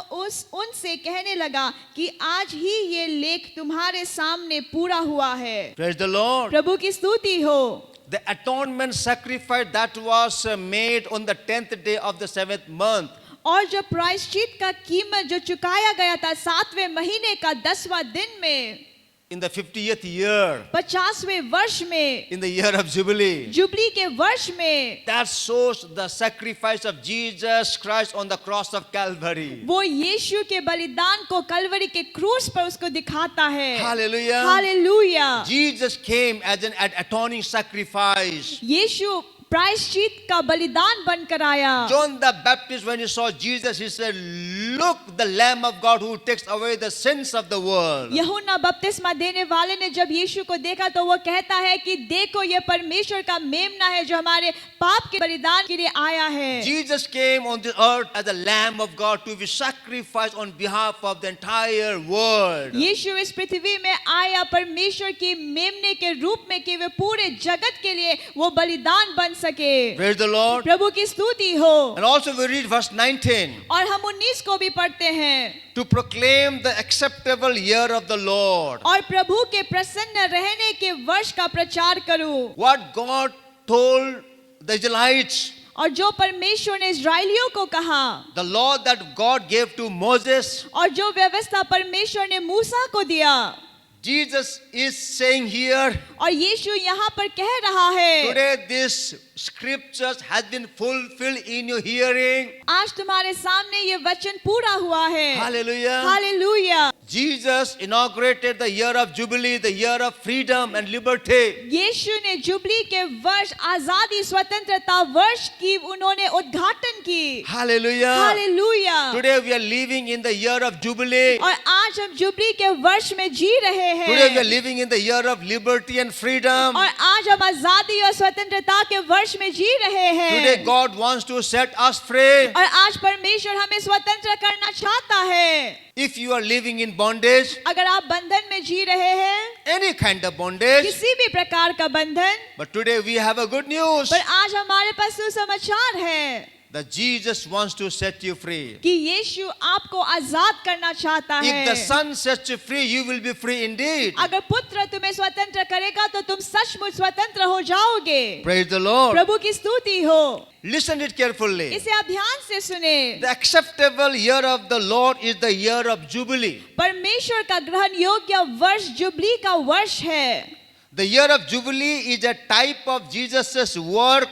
उनसे कहने लगा कि आज ही ये लेख तुम्हारे सामने पूरा हुआ है। Praise the Lord. प्रभु की स्तुति हो। The atonement sacrifice that was made on the 10th day of the 7th month, और जो प्रायश्चित का कीमत जो चुकाया गया था 7वें महीने का 10वां दिन में, in the 50th year, 50वें वर्ष में, in the year of Jubilee, jubilee के वर्ष में, that shows the sacrifice of Jesus Christ on the cross of Calvary. वो यीशु के बलिदान को कलवरी के क्रूस पर उसको दिखाता है। Hallelujah. Hallelujah. Jesus came as an atoning sacrifice. यीशु प्रायश्चित का बलिदान बनकर आया। John the Baptist, when he saw Jesus, he said, look, the Lamb of God who takes away the sins of the world. यूहन्ना बपतिस्मा देने वाले ने जब यीशु को देखा तो वो कहता है कि देखो ये परमेश्वर का मेमना है जो हमारे पाप के बलिदान के लिए आया है. Jesus came on this earth as the Lamb of God to be sacrificed on behalf of the entire world. यीशु इस पृथ्वी में आया परमेश्वर की मेमने के रूप में कि वे पूरे जगत के लिए वो बलिदान बन सके. Praise the Lord. प्रभु की स्तुति हो. And also we read verse 19. और हम 19 को भी पढ़ते हैं. To proclaim the acceptable year of the Lord. और प्रभु के प्रसन्न रहने के वर्ष का प्रचार करूं. What God told the Israelites, और जो परमेश्वर ने इस्राएलियों को कहा, the law that God gave to Moses, और जो व्यवस्था परमेश्वर ने मूसा को दिया, Jesus is saying here, और यीशु यहाँ पर कह रहा है, today this scriptures has been fulfilled in your hearing. आज तुम्हारे सामने ये वचन पूरा हुआ है. Hallelujah. Hallelujah. Jesus inaugurated the year of Jubilee, the year of freedom and liberty. यीशु ने जुबली के वर्ष, आजादी, स्वतंत्रता वर्ष की उन्होंने उद्घाटन की. Hallelujah. Hallelujah. Today we are living in the year of Jubilee. और आज हम जुबली के वर्ष में जी रहे Today we are हैं. living in the year of liberty and freedom. और आज हम आजादी और स्वतंत्रता के वर्ष में जी रहे Today हैं. God wants to set us free. और आज परमेश्वर हमें स्वतंत्र करना चाहता है. If you are living in bondage, अगर आप बंधन में जी रहे हैं, any kind of bondage, किसी भी प्रकार का बंधन, but today we have a good news पर आज हमारे पास सुसमाचार है that Jesus wants to set you free. कि यीशु आपको आजाद करना चाहता If the है. Son sets you free, you will be free indeed. अगर पुत्र तुम्हें स्वतंत्र करेगा तो तुम सचमुच स्वतंत्र हो जाओगे. Praise the Lord. प्रभु की स्तुति हो. Listen it carefully. इसे आप ध्यान से सुने. The acceptable year of the Lord is the year of Jubilee. परमेश्वर का ग्रहण योग्य वर्ष जुबली का वर्ष है. The year of Jubilee is a type of Jesus' work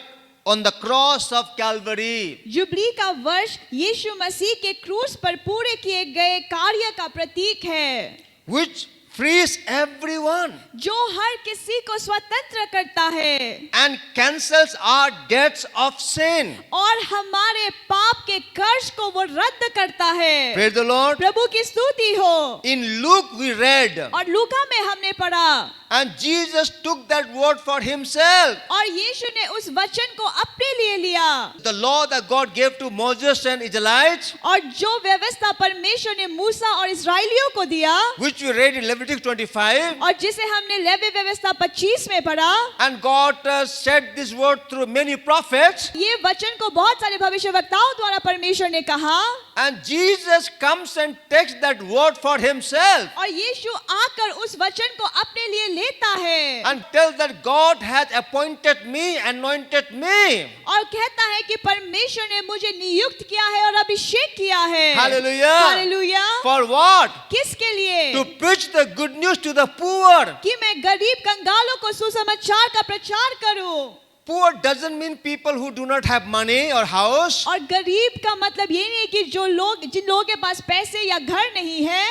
on the cross of Calvary. Jubilee का वर्ष यीशु मसीह के क्रूस पर पूरे किए गए कार्य का प्रतीक है, Which frees everyone जो हर किसी को स्वतंत्र करता है and cancels our debts of sin. और हमारे पाप के कर्ज को वो रद्द करता है. Praise the Lord. प्रभु की स्तुति हो. In Luke we read, और लूका में हमने पढ़ा, and Jesus took that word for himself. और यीशु ने उस वचन को अपने लिए लिया. The law that God gave to Moses and Israelites, और जो व्यवस्था परमेश्वर ने मूसा और इस्राएलियों को दिया, which we read in Leviticus 25, और जिसे हमने लेवी व्यवस्था 25 में पढ़ा, and God said this word through many prophets, ये वचन को बहुत सारे भविष्यवक्ताओं द्वारा परमेश्वर ने कहा, and Jesus comes and takes that word for himself और यीशु आकर उस वचन को अपने लिए लेता है and tells that God has appointed me, anointed me. और कहता है कि परमेश्वर ने मुझे नियुक्त किया है और अभिषेक किया है. Hallelujah. हालेलुया. For what? किसके लिए? To preach the good news to the poor. कि मैं गरीब कंगालों को सुसमाचार का प्रचार करूं. Poor doesn't mean people who do not have money or house. और गरीब का मतलब ये नहीं कि जो लोग, जिन लोगों के पास पैसे या घर नहीं है.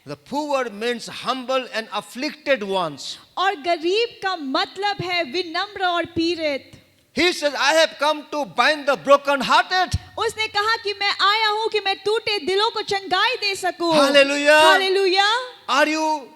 The poor means humble and afflicted ones. और गरीब का मतलब है विनम्र और पीड़ित. He says, I have come to bind the broken-hearted. उसने कहा कि मैं आया हूं कि मैं टूटे दिलों को चंगाई दे सकूं. Hallelujah. Hallelujah. Are you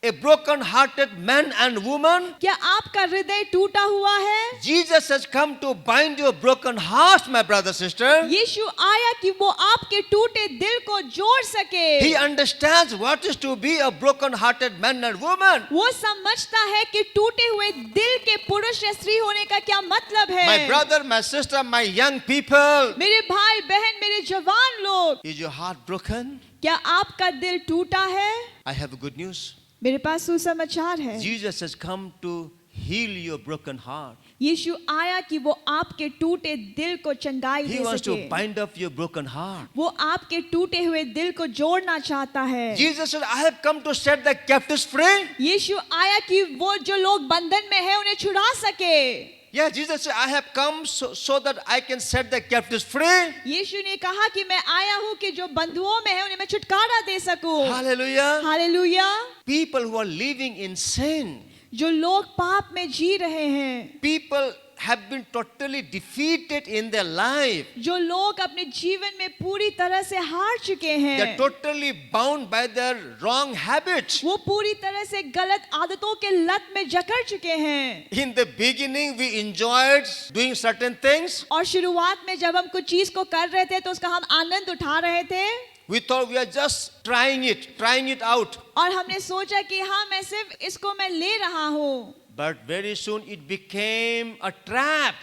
a broken-hearted man and woman? क्या आपका हृदय टूटा हुआ है? Jesus has come to bind your broken hearts, my brother, sister. यीशु आया कि वो आपके टूटे दिल को जोड़ सके. He understands what is to be a broken-hearted man and woman. वो समझता है कि टूटे हुए दिल के पुरुष या स्त्री होने का क्या मतलब है. My brother, my sister, my young people. मेरे भाई बहन, मेरे जवान लोग, Is your heart broken? क्या आपका दिल टूटा है? I have good news. मेरे पास सुसमाचार है. Jesus has come to heal your broken heart. यीशु आया कि वो आपके टूटे दिल को चंगाई He दे wants to सके. bind up your broken heart. वो आपके टूटे हुए दिल को जोड़ना चाहता है. Jesus said, I have come to set the captives free. यीशु आया कि वो जो लोग बंधन में है उन्हें छुड़ा सके. Yeah, Jesus said, I have come so that I can set the captives free. यीशु ने कहा कि मैं आया हूँ कि जो बंधुओं में है उन्हें मैं छुटकारा दे सकूं. Hallelujah. Hallelujah. People who are living in sin, जो लोग पाप में जी रहे हैं, people have been totally defeated in their life. जो लोग अपने जीवन में पूरी तरह से हार चुके They are हैं, totally bound by their wrong habits. वो पूरी तरह से गलत आदतों के लत में जकड़ चुके हैं। In the beginning, we enjoyed doing certain things. और शुरुआत में जब हम कुछ चीज को कर रहे थे तो उसका हम आनंद उठा रहे थे, We thought we are just trying it out. और हमने सोचा कि हाँ मैं सिर्फ इसको मैं ले रहा हूँ, But very soon it became a trap.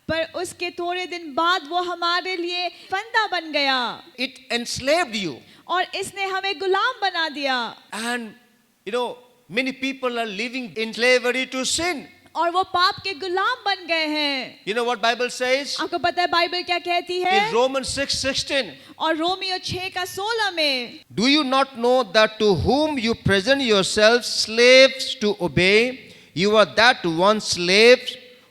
पर उसके थोड़े दिन बाद वो हमारे लिए फंदा बन गया It enslaved you. और इसने हमें गुलाम बना दिया। And many people are living in slavery to sin. और वो पाप के गुलाम बन गए हैं। You know what Bible says? आपको पता है बाइबल क्या कहती है? In Romans 6:16. और रोमियो 6:16 में, Do you not know that to whom you present yourselves slaves to obey, you are that one slave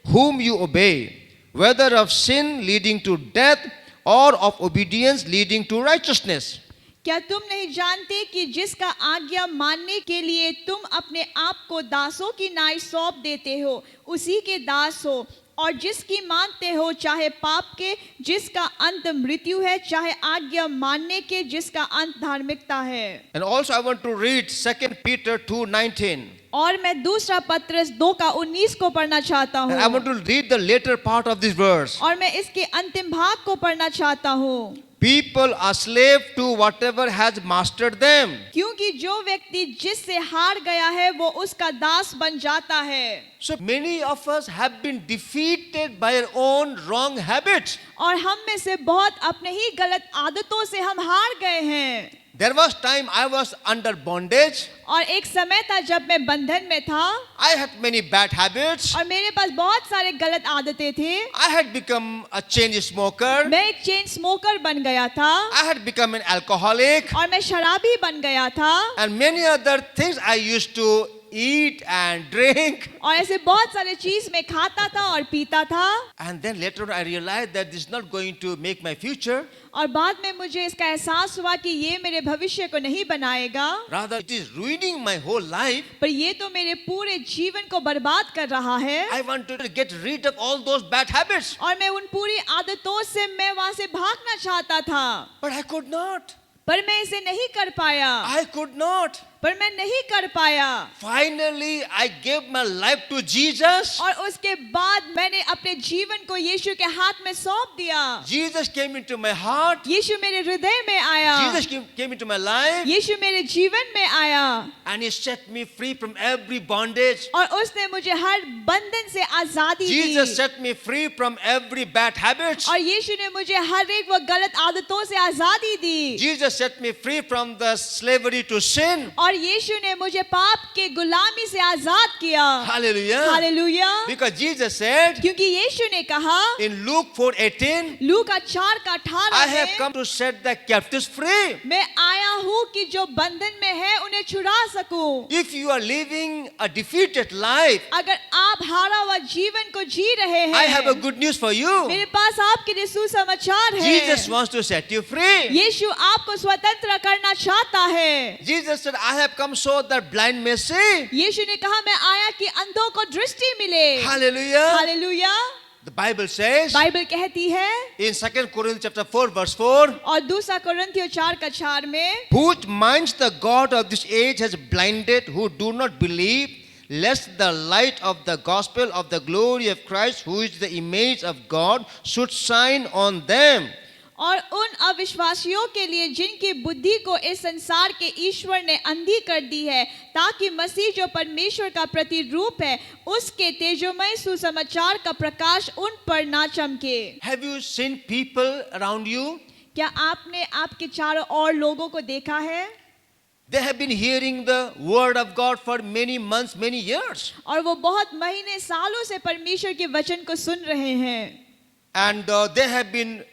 whom you obey, whether of sin leading to death or of obedience leading to righteousness? क्या तुम नहीं जानते कि जिसका आज्ञा मानने के लिए तुम अपने आप को दासों की नाई सौंप देते हो, उसी के दास हो, और जिसकी मानते हो, चाहे पाप के जिसका अंत मृत्यु है, चाहे आज्ञा मानने के जिसका अंत धार्मिकता है। And also I want to read 2 Peter 2:19. और मैं दूसरा पत्रस 2:19 को पढ़ना चाहता And I हूँ, want to read the later part of this verse. और मैं इसके अंतिम भाग को पढ़ना चाहता हूँ। People are slave to whatever has mastered them. क्योंकि जो व्यक्ति जिससे हार गया है वो उसका दास बन जाता है। So many of us have been defeated by our own wrong habits. और हम में से बहुत अपने ही गलत आदतों से हम हार गए हैं। There was time I was under bondage. और एक समय था जब मैं बंधन में था, I had many bad habits. और मेरे पास बहुत सारे गलत आदतें थे। I had become a chain smoker. मैं एक चेन स्मोकर बन गया था, I had become an alcoholic. और मैं शराबी बन गया था, And many other things I used to eat and drink. और ऐसे बहुत सारे चीज मैं खाता था और पीता था। And then later on I realized that this is not going to make my future. और बाद में मुझे इसका एहसास हुआ कि ये मेरे भविष्य को नहीं बनाएगा, Rather, it is ruining my whole life. पर ये तो मेरे पूरे जीवन को बर्बाद कर रहा है। I wanted to get rid of all those bad habits. और मैं उन पूरी आदतों से मैं वहां से भागना चाहता था, But I could not. पर मैं इसे नहीं कर पाया, I could not. पर मैं नहीं कर पाया। Finally, I gave my life to Jesus. और उसके बाद मैंने अपने जीवन को यीशु के हाथ में सौंप दिया। Jesus came into my heart. यीशु मेरे हृदय में आया, Jesus came into my life. यीशु मेरे जीवन में आया, And He set me free from every bondage. और उसने मुझे हर बंधन से आजादी Jesus the, set me free from every bad habit. और यीशु ने मुझे हर एक वो गलत आदतों से आजादी दी, Jesus set me free from the slavery to sin. और यीशु ने मुझे पाप के गुलामी से आजाद किया। Hallelujah. Hallelujah. Because Jesus said क्योंकि यीशु ने कहा in Luke 4:18, Luka 4:18 I have में, come to set the captives free. मैं आया हूँ कि जो बंधन में है उन्हें छुड़ा सकूं। If you are living a defeated life, अगर आप हारा हुआ जीवन को जी रहे I have a हैं, good news for you. मेरे पास आपके लिए सुसमाचार है। Jesus wants to set you free. यीशु आपको स्वतंत्र करना चाहता है। Jesus said, I have come so that blind may see. यीशु ने कहा मैं आया कि अंधों को दृष्टि मिले। Hallelujah. Hallelujah. The Bible says Bible कहती है, in 2 Corinthians chapter 4 verse 4, और दूसरा कुरिन्थियों 4:4 में, whose minds the God of this age has blinded, who do not believe, lest the light of the gospel of the glory of Christ, who is the image of God, should shine on them. और उन अविश्वासियों के लिए जिनकी बुद्धि को इस संसार के ईश्वर ने अंधी कर दी है, ताकि मसीह जो परमेश्वर का प्रतिरूप है उसके तेजोमय सुसमाचार का प्रकाश उन पर ना चमके। Have you seen people around you? क्या आपने आपके चारों ओर लोगों को देखा है? They have been hearing the word of God for many months, many years. और वो बहुत महीने सालों से परमेश्वर के वचन को सुन रहे हैं, and they have been,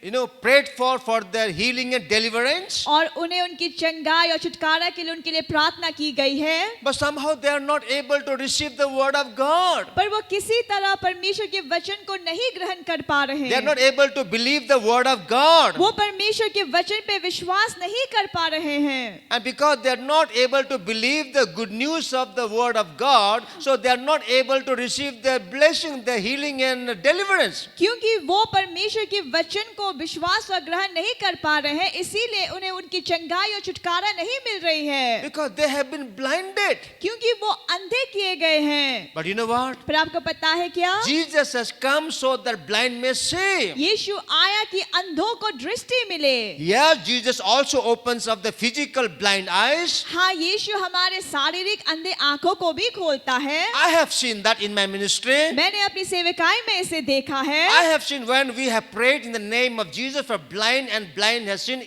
prayed for their healing and deliverance. और उन्हें उनकी चंगाई और छुटकारा के लिए उनके लिए प्रार्थना की गई है, But somehow they are not able to receive the word of God. पर वो किसी तरह परमेश्वर के वचन को नहीं ग्रहण कर पा रहे They are हैं। not able to believe the word of God. वो परमेश्वर के वचन पे विश्वास नहीं कर पा रहे हैं, And because they are not able to believe the good news of the word of God, so they are not able to receive their blessing, their healing and deliverance. क्योंकि वो परमेश्वर के वचन को विश्वास और ग्रहण नहीं कर पा रहे हैं, इसीलिए उन्हें उनकी चंगाई और छुटकारा नहीं मिल रही है, Because they have been blinded. क्योंकि वो अंधे किए गए हैं। But you know what? पर आपको पता है क्या, Jesus has come so that blind may see. यीशु आया कि अंधों को दृष्टि मिले। Yes, Jesus also opens up the physical blind eyes. हाँ, यीशु हमारे शारीरिक अंधे आंखों को भी खोलता है। I have seen that in my ministry. मैंने अपनी सेवकाई में इसे देखा है। I have seen when we have prayed in the name of Jesus for blind, and blind has seen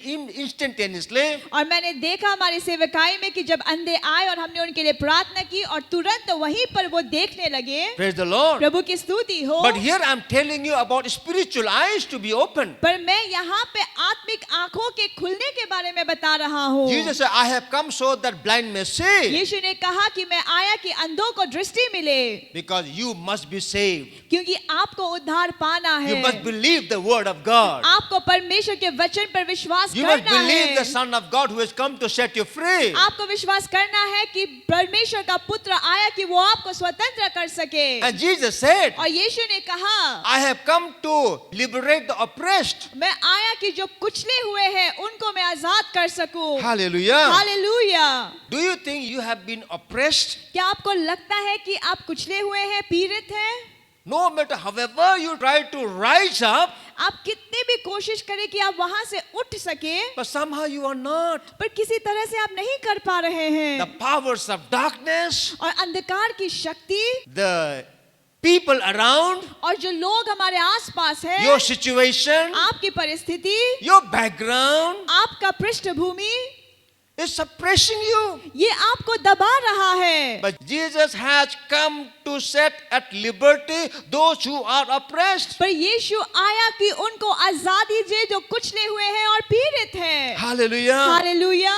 instantaneously. और मैंने देखा हमारी सेवकाई में कि जब अंधे आए और हमने उनके लिए प्रार्थना की और तुरंत वहीं पर वो देखने लगे। Praise the Lord. प्रभु की स्तुति हो। But here I am telling you about spiritual eyes to be opened. पर मैं यहाँ पे आत्मिक आंखों के खुलने के बारे में बता रहा हूँ। Jesus said, I have come so that blind may see. यीशु ने कहा कि मैं आया कि अंधों को दृष्टि मिले, Because you must be saved. क्योंकि आपको उद्धार पाना You है। must believe the word of God. आपको परमेश्वर के वचन पर विश्वास You must करना believe है। the Son of God who has come to set you free. आपको विश्वास करना है कि परमेश्वर का पुत्र आया कि वो आपको स्वतंत्र कर सके। And Jesus said, और यीशु ने कहा, I have come to liberate the oppressed. मैं आया कि जो कुचले हुए हैं उनको मैं आजाद कर सकूं। Hallelujah. Hallelujah. Do you think you have been oppressed? क्या आपको लगता है कि आप कुचले हुए हैं, पीड़ित हैं? No matter however you try to rise up, आप कितनी भी कोशिश करें कि आप वहां से उठ सके, but somehow you are not. पर किसी तरह से आप नहीं कर पा रहे The हैं। powers of darkness, और अंधकार की शक्ति the people around, और जो लोग हमारे आसपास हैं, your situation, आपकी परिस्थिति, your background आपका पृष्ठभूमि, is suppressing you. ये आपको दबा रहा है। But Jesus has come to set at liberty those who are oppressed. पर यीशु आया कि उनको आजादी दे जो कुचले हुए हैं और पीड़ित हैं। Hallelujah. Hallelujah.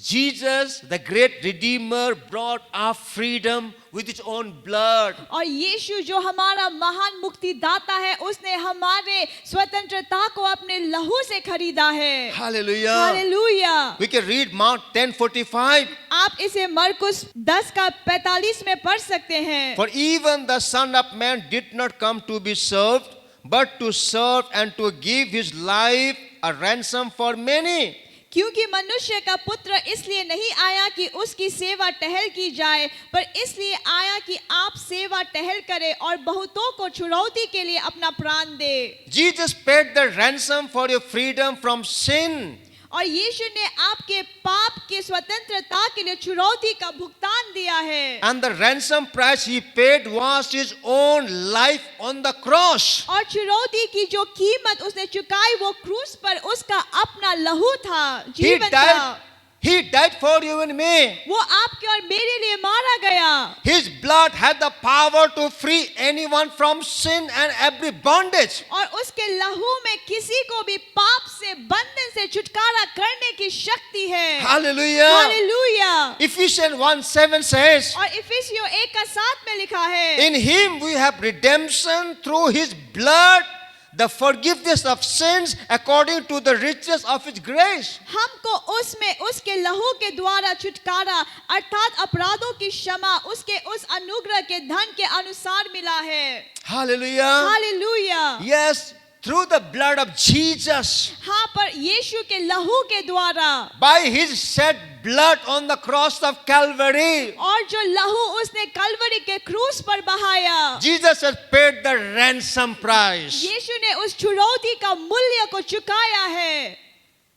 Jesus, the great Redeemer, brought our freedom with his own blood. और यीशु जो हमारा महान मुक्तिदाता है, उसने हमारे स्वतंत्रता को अपने लहू से खरीदा है। Hallelujah. Hallelujah. We can read Mark 10:45. आप इसे मरकुस 10:45 में पढ़ सकते हैं। For even the Son of Man did not come to be served, but to serve and to give his life a ransom for many. क्योंकि मनुष्य का पुत्र इसलिए नहीं आया कि उसकी सेवा टहल की जाए, पर इसलिए आया कि आप सेवा टहल करें और बहुतों को छुड़ौती के लिए अपना प्राण दे। Jesus paid the ransom for your freedom from sin. और यीशु ने आपके पाप के स्वतंत्रता के लिए छुड़ौती का भुगतान दिया है। And the ransom price he paid was his own life on the cross. और छुड़ौती की जो कीमत उसने चुकाई वो क्रूस पर उसका अपना लहू था, He जीवन died, था। he died for you and me. वो आपके और मेरे लिए मारा गया। His blood had the power to free anyone from sin and every bondage. और उसके लहू में किसी को भी पाप से, बंधन से छुटकारा करने की शक्ति है। Hallelujah. हालेलुया। Ephesians 1:7 says, और इफिसियों 1:7 में लिखा है, in him we have redemption through his blood, the forgiveness of sins according to the riches of his grace. हमको उसमें उसके लहू के द्वारा छुटकारा अर्थात अपराधों की क्षमा उसके उस अनुग्रह के धन के अनुसार मिला है। Hallelujah. Hallelujah. Yes, through the blood of Jesus, हाँ, पर यीशु के लहू के द्वारा, by his shed blood on the cross of Calvary, और जो लहू उसने कलवरी के क्रूस पर बहाया, Jesus has paid the ransom price. यीशु ने उस छुड़ौती का मूल्य को चुकाया है।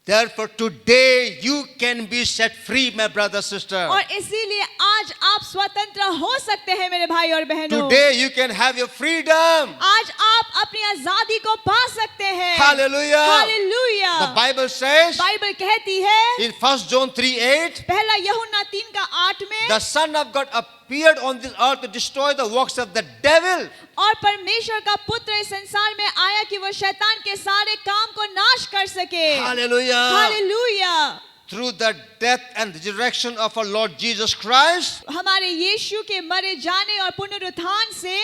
Therefore, today you can be set free, my brother, sister. और इसीलिए आज आप स्वतंत्र हो सकते हैं मेरे भाई और बहनों। Today you can have your freedom. आज आप अपनी आजादी को पा सकते हैं। Hallelujah. Hallelujah. The Bible says Bible कहती है in 1 John 3:8, पहला यूहन्ना 3:8 में, the Son of God appeared on this earth to destroy the works of the devil. और परमेश्वर का पुत्र इस संसार में आया कि वो शैतान के सारे काम को नाश कर सके। Hallelujah. Hallelujah. Through the death and resurrection of our Lord Jesus Christ, हमारे यीशु के मरे जाने और पुनरुत्थान से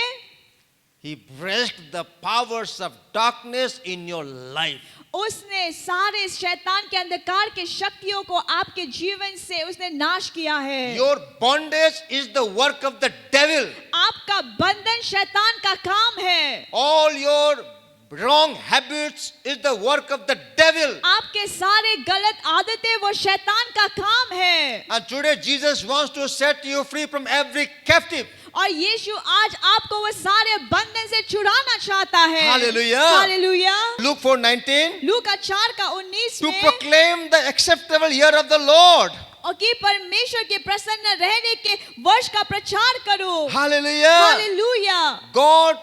He breaks the powers of darkness in your life. उसने सारे शैतान के अंधकार के शक्तियों को आपके जीवन से उसने नाश किया है। Your bondage is the work of the devil. आपका बंधन शैतान का काम है। All your wrong habits is the work of the devil. आपके सारे गलत आदतें वो शैतान का काम है। And today Jesus wants to set you free from every captive. और यीशु आज आपको वो सारे बंधन से छुड़ाना चाहता है। Hallelujah. Hallelujah. Luke 4:19, Luka 4:19 to में, proclaim the acceptable year of the Lord. और कि परमेश्वर के प्रसन्न रहने के वर्ष का प्रचार करो। Hallelujah. Hallelujah. God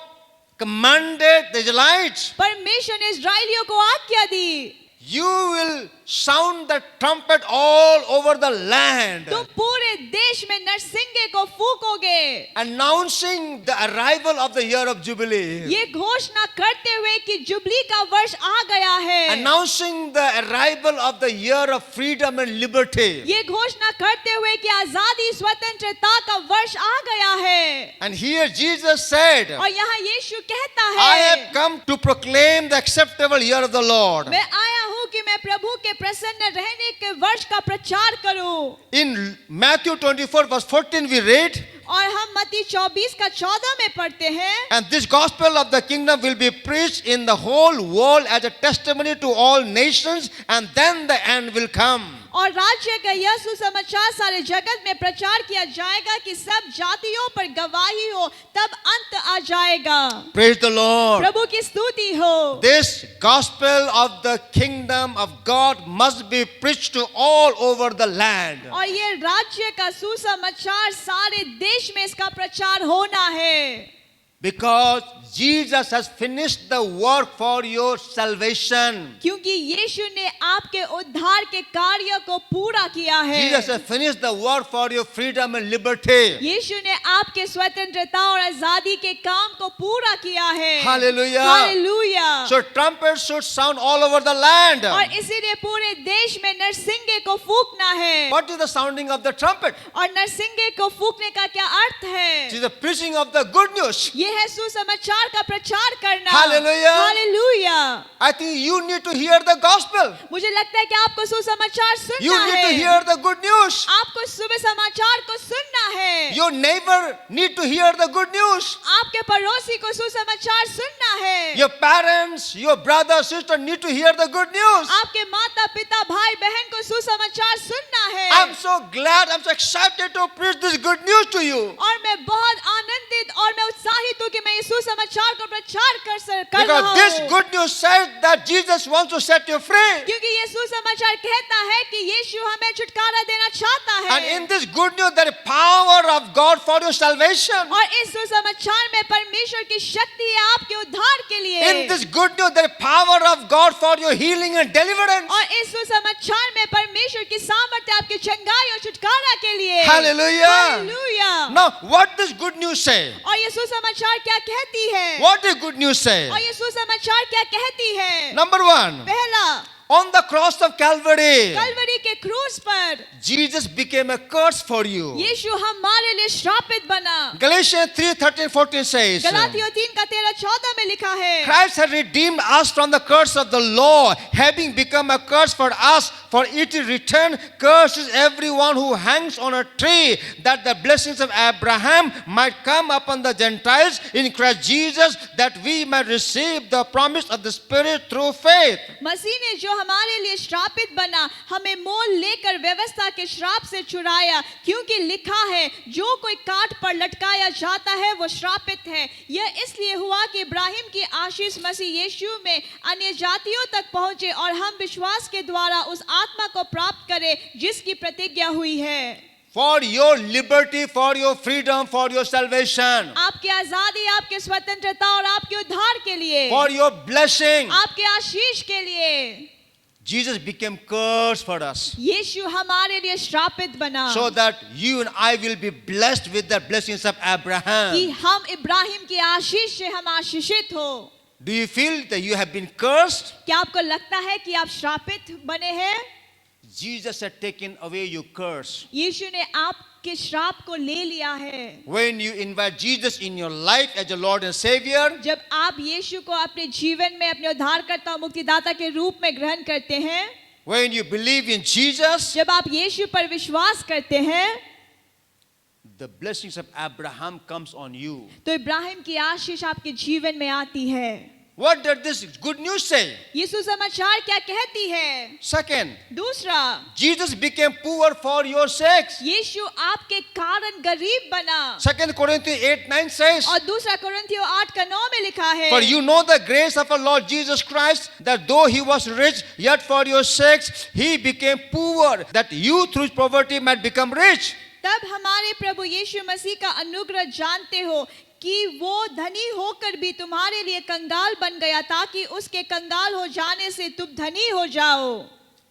commanded the Israelites, परमेश्वर ने इस्राएलियों को आज्ञा दी, you will sound the trumpet all over the land, तुम पूरे देश में नरसिंगे को फूकोगे, announcing the arrival of the year of Jubilee, ये घोषणा करते हुए कि जुबली का वर्ष आ गया है, announcing the arrival of the year of freedom and liberty. ये घोषणा करते हुए कि आजादी स्वतंत्रता का वर्ष आ गया है। And here Jesus said, और यहाँ यीशु कहता I है, have come to proclaim the acceptable year of the Lord. मैं आया हूँ कि मैं प्रभु के प्रसन्न रहने के वर्ष का प्रचार करूं। In Matthew 24:14 we read, और हम मत्ती 24:14 में पढ़ते हैं, and this gospel of the kingdom will be preached in the whole world as a testimony to all nations, and then the end will come. और राज्य का यह सुसमाचार सारे जगत में प्रचार किया जाएगा कि सब जातियों पर गवाही हो, तब अंत आ जाएगा। Praise the Lord. प्रभु की स्तुति हो। This gospel of the kingdom of God must be preached to all over the land. और ये राज्य का सुसमाचार सारे देश में इसका प्रचार होना है। Because Jesus has finished the work for your salvation. क्योंकि यीशु ने आपके उद्धार के कार्य को पूरा किया है। Jesus has finished the work for your freedom and liberty. यीशु ने आपके स्वतंत्रता और आजादी के काम को पूरा किया है। Hallelujah. Hallelujah. So trumpets should sound all over the land. और इसीलिए पूरे देश में नरसिंगे को फूंकना है। What is the sounding of the trumpet? और नरसिंगे को फूंकने का क्या अर्थ है? It is the preaching of the good news. ये है सुसमाचार का प्रचार करना। Hallelujah. Hallelujah. I think you need to hear the gospel. मुझे लगता है कि आपको सुसमाचार You सुनना need to है। hear the good news. आपको सुबह समाचार को सुनना है। Your neighbor need to hear the good news. आपके पड़ोसी को सुसमाचार सुनना है। Your parents, your brother, sister need to hear the good news. आपके माता पिता भाई बहन को सुसमाचार सुनना है। I'm so glad, I'm so excited to preach this good news to you. और मैं बहुत आनंदित और मैं उत्साहित हूँ कि मैं ये सुसमाचार को प्रचार कर रहा Because this हूँ। good news says that Jesus wants to set you free. क्योंकि ये सुसमाचार कहता है कि यीशु हमें छुटकारा देना चाहता है। And in this good news there is power of God for your salvation. और इस सुसमाचार में परमेश्वर की शक्ति है आपके उद्धार के लिए। In this good news there is power of God for your healing and deliverance. और इस सुसमाचार में परमेश्वर की सामर्थ्य आपकी चंगाई और छुटकारा के लिए। Hallelujah. Hallelujah. Now what does good news say? और ये सुसमाचार क्या कहती है? What does good news say? और ये सुसमाचार क्या कहती है? Number one, पहला, on the cross of Calvary, Kalvari के क्रूस पर Jesus became a curse for you. यीशु हमारे लिए श्रापित बना। Galatians 3:13-14 says, गलातियों 3:13-14 में लिखा है, Christ has redeemed us from the curse of the law, having become a curse for us, for it is written, cursed is everyone who hangs on a tree, that the blessings of Abraham might come upon the Gentiles in Christ Jesus, that we might receive the promise of the Spirit through faith. मसीह ने जो हमारे लिए श्रापित बना, हमें मोल लेकर व्यवस्था के श्राप से छुड़ाया, क्योंकि लिखा है, जो कोई काट पर लटकाया जाता है वो श्रापित है। यह इसलिए हुआ कि इब्राहिम की आशीष मसीह यीशु में अन्य जातियों तक पहुंचे और हम विश्वास के द्वारा उस आत्मा को प्राप्त करें जिसकी प्रतिज्ञा हुई है। For your liberty, for your freedom, for your salvation. आपके आपकी आजादी, आपकी स्वतंत्रता और आपके उद्धार के लिए, for your blessing. आपके आशीष के लिए Jesus became cursed for us, यीशु हमारे लिए श्रापित बना, so that you and I will be blessed with the blessings of कि Abraham. हम इब्राहिम की आशीष से हम आशीषित हो। Do you feel that you have been cursed? क्या आपको लगता है कि आप श्रापित बने हैं? Jesus had taken away your curse. यीशु ने आपके श्राप को ले लिया है। When you invite Jesus in your life as your Lord and Savior, जब आप यीशु को अपने जीवन में अपने उद्धारकर्ता और मुक्तिदाता के रूप में ग्रहण करते हैं, when you believe in Jesus, जब आप यीशु पर विश्वास करते हैं, the blessings of Abraham comes on you. तो इब्राहिम की आशीष आपके जीवन में आती है। What did this good news say? ये सुसमाचार क्या कहती है? Second, दूसरा, Jesus became poor for your sakes. यीशु आपके कारण गरीब बना। 2 Corinthians 8:9 says, और दूसरा कोरिन्थियों 8:9 में लिखा है, for you know the grace of our Lord Jesus Christ, that though he was rich, yet for your sakes he became poor, that you through his poverty might become rich. तब हमारे प्रभु यीशु मसीह का अनुग्रह जानते हो कि वो धनी होकर भी तुम्हारे लिए कंगाल बन गया, ताकि उसके कंगाल हो जाने से तुम धनी हो जाओ।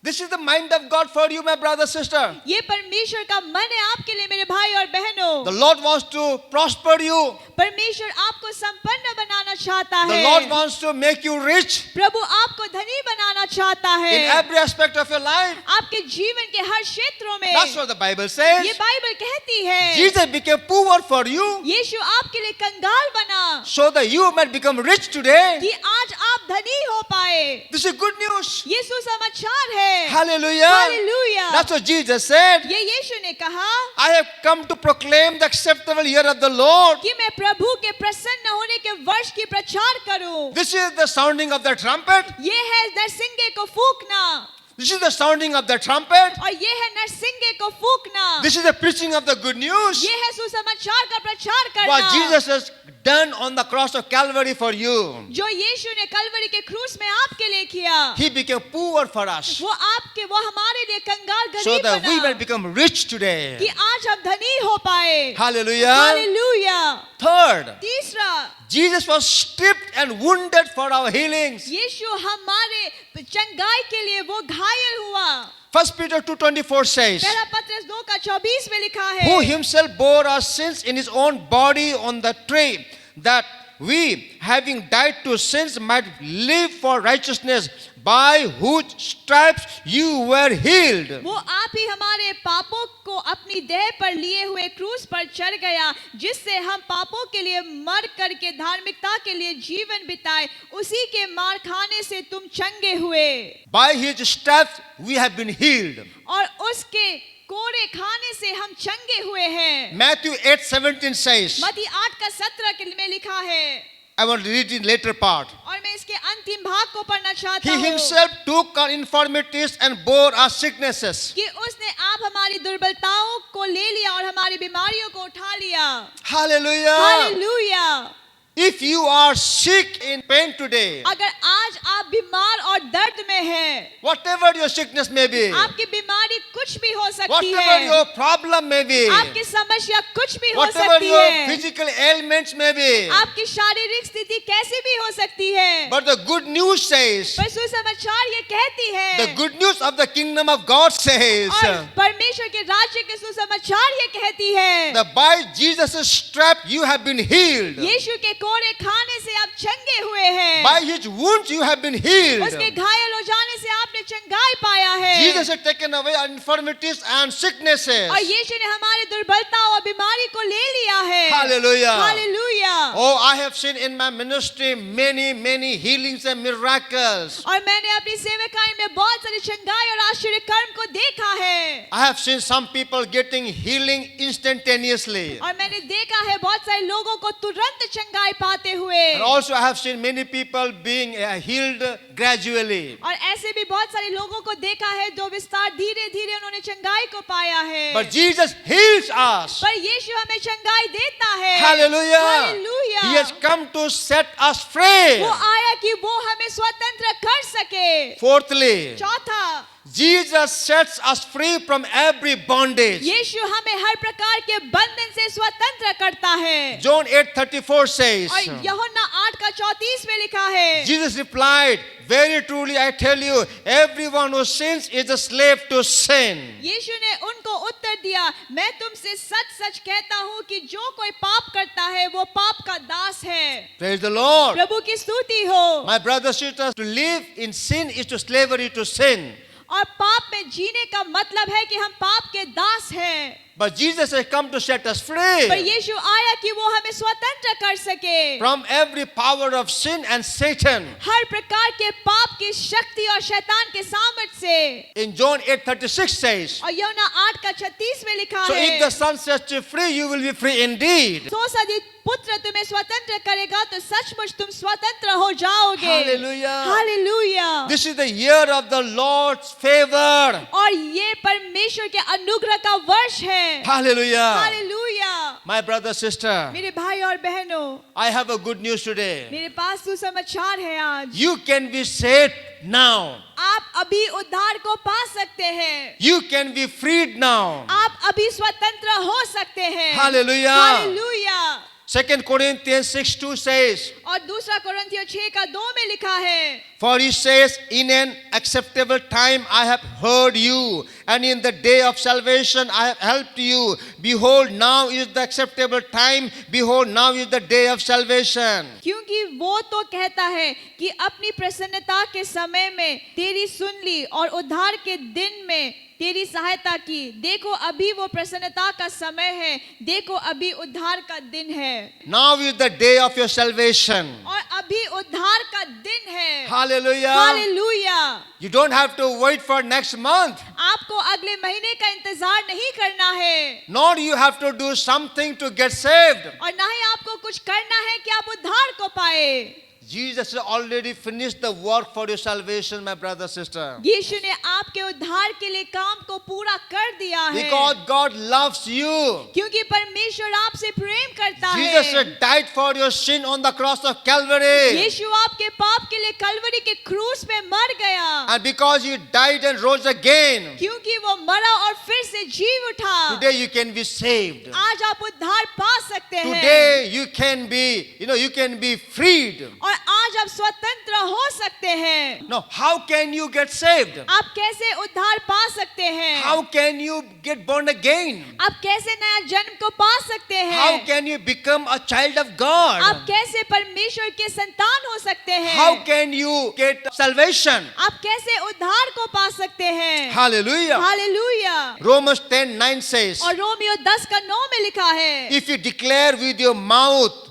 This is the mind of God for you, my brother, sister. ये परमेश्वर का मन है आपके लिए मेरे भाई और बहनों। The Lord wants to prosper you. परमेश्वर आपको संपन्न बनाना चाहता The है। Lord wants to make you rich प्रभु आपको धनी बनाना चाहता है in every aspect of your life. आपके जीवन के हर क्षेत्रों में। That's what the Bible ये says. बाइबल कहती है, Jesus became poor for you यीशु आपके लिए कंगाल बना so that you might become rich today. कि आज आप धनी हो पाए। This is good news. ये सुसमाचार है। Hallelujah. Hallelujah. That's what Jesus said. ये यीशु ने कहा I have come to proclaim the acceptable year of the Lord. कि मैं प्रभु के प्रसन्न होने के वर्ष की प्रचार करूं। This is the sounding of the trumpet. ये है नरसिंगे को फूंकना, This is the sounding of the trumpet. और ये है नरसिंगे को फूंकना। This is the preaching of the good news. ये है सुसमाचार का प्रचार करना। What Jesus has done on the cross of Calvary for you. जो यीशु ने कलवरी के क्रूस में आपके लिए किया, He became poor for us वो हमारे लिए कंगाल so गरीब that we बना might become rich today. कि आज हम धनी हो पाए। Hallelujah. हालेलूया। Third, तीसरा, Jesus was stripped and wounded for our healings. यीशु हमारे चंगाई के लिए वो घायल हुआ। 1 Peter 2:24 says, पहला पत्रस 2:24 में लिखा है, who himself bore our sins in his own body on the tree, that we, having died to sins, might live for righteousness, by whose stripes you were healed. वो आप ही हमारे पापों को अपनी देह पर लिए हुए क्रूस पर चढ़ गया, जिससे हम पापों के लिए मर करके धार्मिकता के लिए जीवन बिताए, उसी के मार खाने से तुम चंगे हुए। By his stripes we have been healed. और उसके कोड़े खाने से हम चंगे हुए हैं। Matthew 8:17 says, मत्ती 8:17 में लिखा है, I want to read in later part. और मैं इसके अंतिम भाग को पढ़ना चाहता He हूँ himself took our infirmities and bore our sicknesses. कि उसने आप हमारी दुर्बलताओं को ले लिया और हमारी बीमारियों को उठा लिया। Hallelujah. Hallelujah. If you are sick in pain today, अगर आज आप बीमार और दर्द में हैं, whatever your sickness may be, आपकी बीमारी कुछ भी हो सकती whatever है, your problem may be, आपकी समस्या कुछ भी हो whatever सकती your है, physical ailments may be, आपकी शारीरिक स्थिति कैसी भी हो सकती है, but the good news says, पर सुसमाचार ये कहती है, the good news of the kingdom of God says, और परमेश्वर के राज्य के सुसमाचार ये कहती है, that by Jesus' strap you have been healed. यीशु के कोड़े खाने से आप चंगे हुए हैं, By his wounds you have been healed. उसके घायल हो जाने से आपने चंगाई पाया है, Jesus has taken away our infirmities and sicknesses. और यीशु ने हमारी दुर्बलता और बीमारी को ले लिया है। Hallelujah. Hallelujah. Oh, I have seen in my ministry many healings and miracles. और मैंने अपनी सेवकाई में बहुत सारे चंगाई और आश्चर्य कर्म को देखा है, I have seen some people getting healing instantaneously. और मैंने देखा है बहुत सारे लोगों को तुरंत चंगाई पाते हुए, And also I have seen many people being healed gradually. और ऐसे भी बहुत सारे लोगों को देखा है जो विस्तार धीरे धीरे उन्होंने चंगाई को पाया है। But Jesus heals us. पर यीशु हमें चंगाई देता है। Hallelujah. Hallelujah. He has come to set us free. वो आया कि वो हमें स्वतंत्र कर सके। Fourthly, चौथा, Jesus sets us free from every bondage. यीशु हमें हर प्रकार के बंधन से स्वतंत्र करता है। John 8:34 says, और यूहन्ना 8:34 में लिखा है, Jesus replied, very truly I tell you, everyone who sins is a slave to sin. यीशु ने उनको उत्तर दिया, मैं तुमसे सच सच कहता हूँ कि जो कोई पाप करता है वो पाप का दास है। Praise the Lord. प्रभु की स्तुति हो। My brothers and sisters, to live in sin is to slavery to sin. और पाप में जीने का मतलब है कि हम पाप के दास हैं। But Jesus has come to set us free पर यीशु आया कि वो हमें स्वतंत्र कर सके from every power of sin and Satan. हर प्रकार के पाप की शक्ति और शैतान के सामर्थ्य से। In John 8:36 says, और यूहन्ना 8:36 में लिखा so है, if the Son sets you free, you will be free indeed. तो यदि पुत्र तुम्हें स्वतंत्र करेगा तो सचमुच तुम स्वतंत्र हो जाओगे। Hallelujah. Hallelujah. This is the year of the Lord's favor. और ये परमेश्वर के अनुग्रह का वर्ष है। Hallelujah. Hallelujah. My brother, sister, मेरे भाई और बहनों, I have a good news today. मेरे पास सुसमाचार है आज। You can be saved now. आप अभी उद्धार को पा सकते हैं। You can be freed now. आप अभी स्वतंत्र हो सकते हैं। Hallelujah. हालेलुया। 2 Corinthians 6:2 says, और दूसरा कोरिन्थियों 6:2 में लिखा है, for he says, in an acceptable time I have heard you, and in the day of salvation I have helped you. Behold, now is the acceptable time. Behold, now is the day of salvation. क्योंकि वो तो कहता है कि अपनी प्रसन्नता के समय में तेरी सुन ली और उद्धार के दिन में तेरी सहायता की। देखो अभी वो प्रसन्नता का समय है, देखो अभी उद्धार का दिन है। Now is the day of your salvation. और अभी उद्धार का दिन है। Hallelujah. Hallelujah. You don't have to wait for next month. आपको अगले महीने का इंतजार नहीं करना है, Nor you have to do something to get saved. और ना ही आपको कुछ करना है कि आप उद्धार को पाए। Jesus has already finished the work for your salvation, my brother, sister. यीशु ने आपके उद्धार के लिए काम को पूरा कर दिया है। Because God loves you. क्योंकि परमेश्वर आपसे प्रेम करता Jesus है। had died for your sin on the cross of Calvary. यीशु आपके पाप के लिए कलवरी के क्रूस पे मर गया। And because he died and rose again, क्योंकि वो मरा और फिर से जी उठा। today you can be saved. आज आप उद्धार पा सकते हैं। Today you can be, you can be freed. और आज आप स्वतंत्र हो सकते हैं। Now, how can you get saved? आप कैसे उद्धार पा सकते हैं? How can you get born again? आप कैसे नया जन्म को पा सकते हैं? How can you become a child of God? आप कैसे परमेश्वर के संतान हो सकते हैं? How can you get salvation? आप कैसे उद्धार को पा सकते हैं? Hallelujah. हालेलुया। Romans 10:9 says, और रोमियो 10:9 में लिखा है, if you declare with your mouth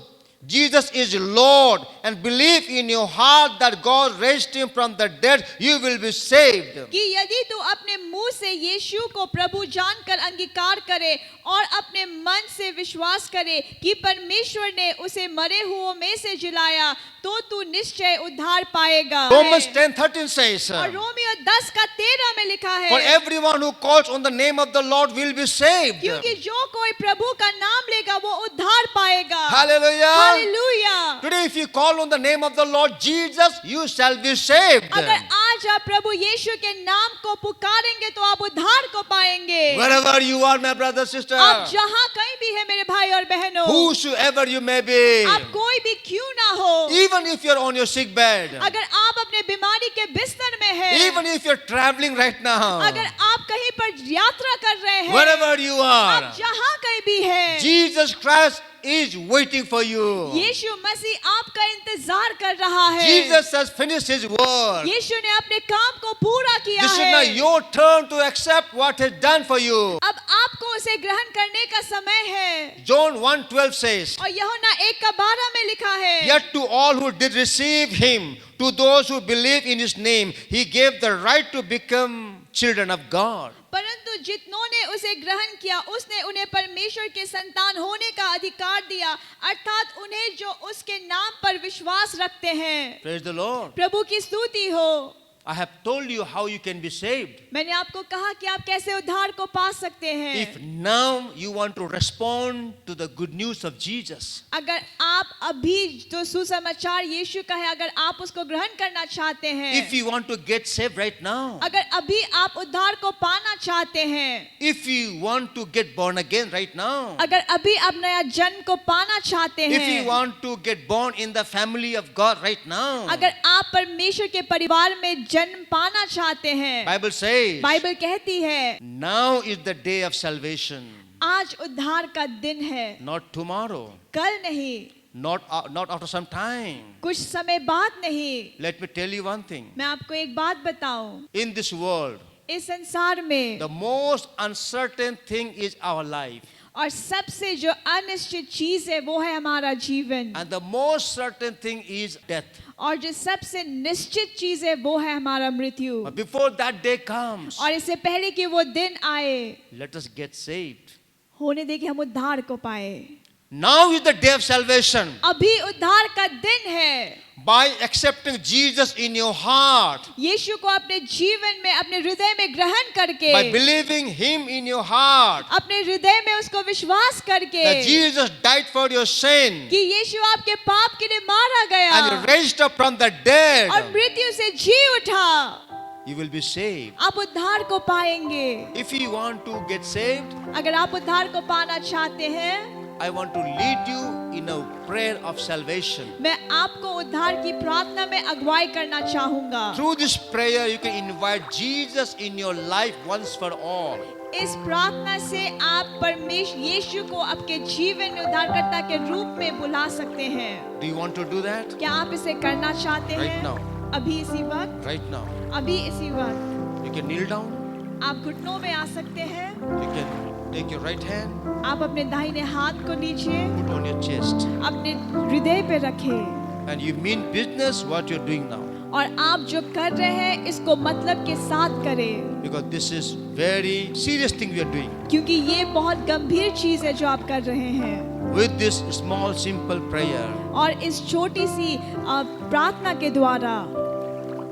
Jesus is Lord and believe in your heart that God raised him from the dead, you will be saved. कि यदि तू अपने मुंह से यीशु को प्रभु जानकर अंगीकार करे और अपने मन से विश्वास करे कि परमेश्वर ने उसे मरे हुओं में से जिलाया, तो तू निश्चय उद्धार पाएगा। Romans 10:13 says, और रोमियो 10:13 में लिखा है, for everyone who calls on the name of the Lord will be saved. क्योंकि जो कोई प्रभु का नाम लेगा वो उद्धार पाएगा। Hallelujah. Hallelujah. Today if you call on the name of the Lord Jesus, you shall be saved. अगर आज आप प्रभु यीशु के नाम को पुकारेंगे तो आप उद्धार को पाएंगे। Wherever you are, my brother, sister, आप जहाँ कहीं भी है मेरे भाई और बहनों, whosoever you may be, आप कोई भी क्यों ना हो, even if you're on your sick bed, अगर आप अपने बीमारी के बिस्तर में हैं, even if you're traveling right now, अगर आप कहीं पर यात्रा कर रहे हैं, wherever you आप are, जहाँ कहीं भी हैं, Jesus Christ is waiting for you. यीशु मसीह आपका इंतजार कर रहा है। Jesus has finished his work. यीशु ने अपने काम को पूरा किया This is है। now your turn to accept what he has done for you. अब आपको उसे ग्रहण करने का समय है। John 1:12 says, और यूहन्ना 1:12 में लिखा है, yet to all who did receive him, to those who believe in his name, he gave the right to become children of God. परंतु जितनों ने उसे ग्रहण किया उसने उन्हें परमेश्वर के संतान होने का अधिकार दिया, अर्थात उन्हें जो उसके नाम पर विश्वास रखते हैं। Praise the Lord. प्रभु की स्तुति हो। I have told you how you can be saved. मैंने आपको कहा कि आप कैसे उद्धार को पा सकते हैं. If now you want to respond to the good news of Jesus, अगर आप अभी जो सुसमाचार यीशु का है, अगर आप उसको ग्रहण करना चाहते हैं, if you want to get saved right now, अगर अभी आप उद्धार को पाना चाहते हैं, if you want to get born again right now, अगर अभी आप नया जन्म को पाना चाहते if you हैं, want to get born in the family of God right now, अगर आप परमेश्वर के परिवार में जन्म पाना चाहते हैं, Bible says, बाइबल कहती है now is the day of salvation, आज उद्धार का दिन है, not tomorrow, कल नहीं, not after some time. कुछ समय बाद नहीं. Let me tell you one thing. मैं आपको एक बात बताऊं, In this world, इस संसार में the most uncertain thing is our life. और सबसे जो अनिश्चित चीज है वो है हमारा जीवन, And the most certain thing is death. और जो सबसे निश्चित चीज है वो है हमारा मृत्यु. But before that day comes, और इससे पहले कि वो दिन आए, let us get saved. होने दे कि हम उद्धार को पाए. Now is the day of salvation. अभी उद्धार का दिन है. By accepting Jesus in your heart, यीशु को अपने जीवन में, अपने हृदय में ग्रहण करके, by believing Him in your heart, अपने हृदय में उसको विश्वास करके that Jesus died for your sin कि यीशु आपके पाप के लिए मारा गया and raised up from the dead, और मृत्यु से जी उठा, you will be saved. आप उद्धार को पाएंगे. If you want to get saved, अगर आप उद्धार को पाना चाहते हैं, I want to lead you in a prayer of salvation. मैं आपको उद्धार की प्रार्थना में अगुवाई करना चाहूंगा. Through this prayer, you can invite Jesus in your life once for all. इस प्रार्थना से आप परमेश्वर यीशु को आपके जीवन में उद्धारकर्ता के रूप में बुला सकते हैं. Do you want to do that? क्या आप इसे करना चाहते Right हैं? now. अभी इसी वक्त, Right now. अभी इसी वक्त You can kneel down. आप घुटनों में आ सकते हैं. You can take your right hand, आप अपने दाहिने हाथ को नीचे put on your chest. अपने हृदय पे रखें. And you mean business what you're doing now. और आप जो कर रहे हैं इसको मतलब के साथ करें. Because this is very serious thing we are doing. क्योंकि ये बहुत गंभीर चीज है जो आप कर रहे हैं. With this small simple prayer, और इस छोटी सी प्रार्थना के द्वारा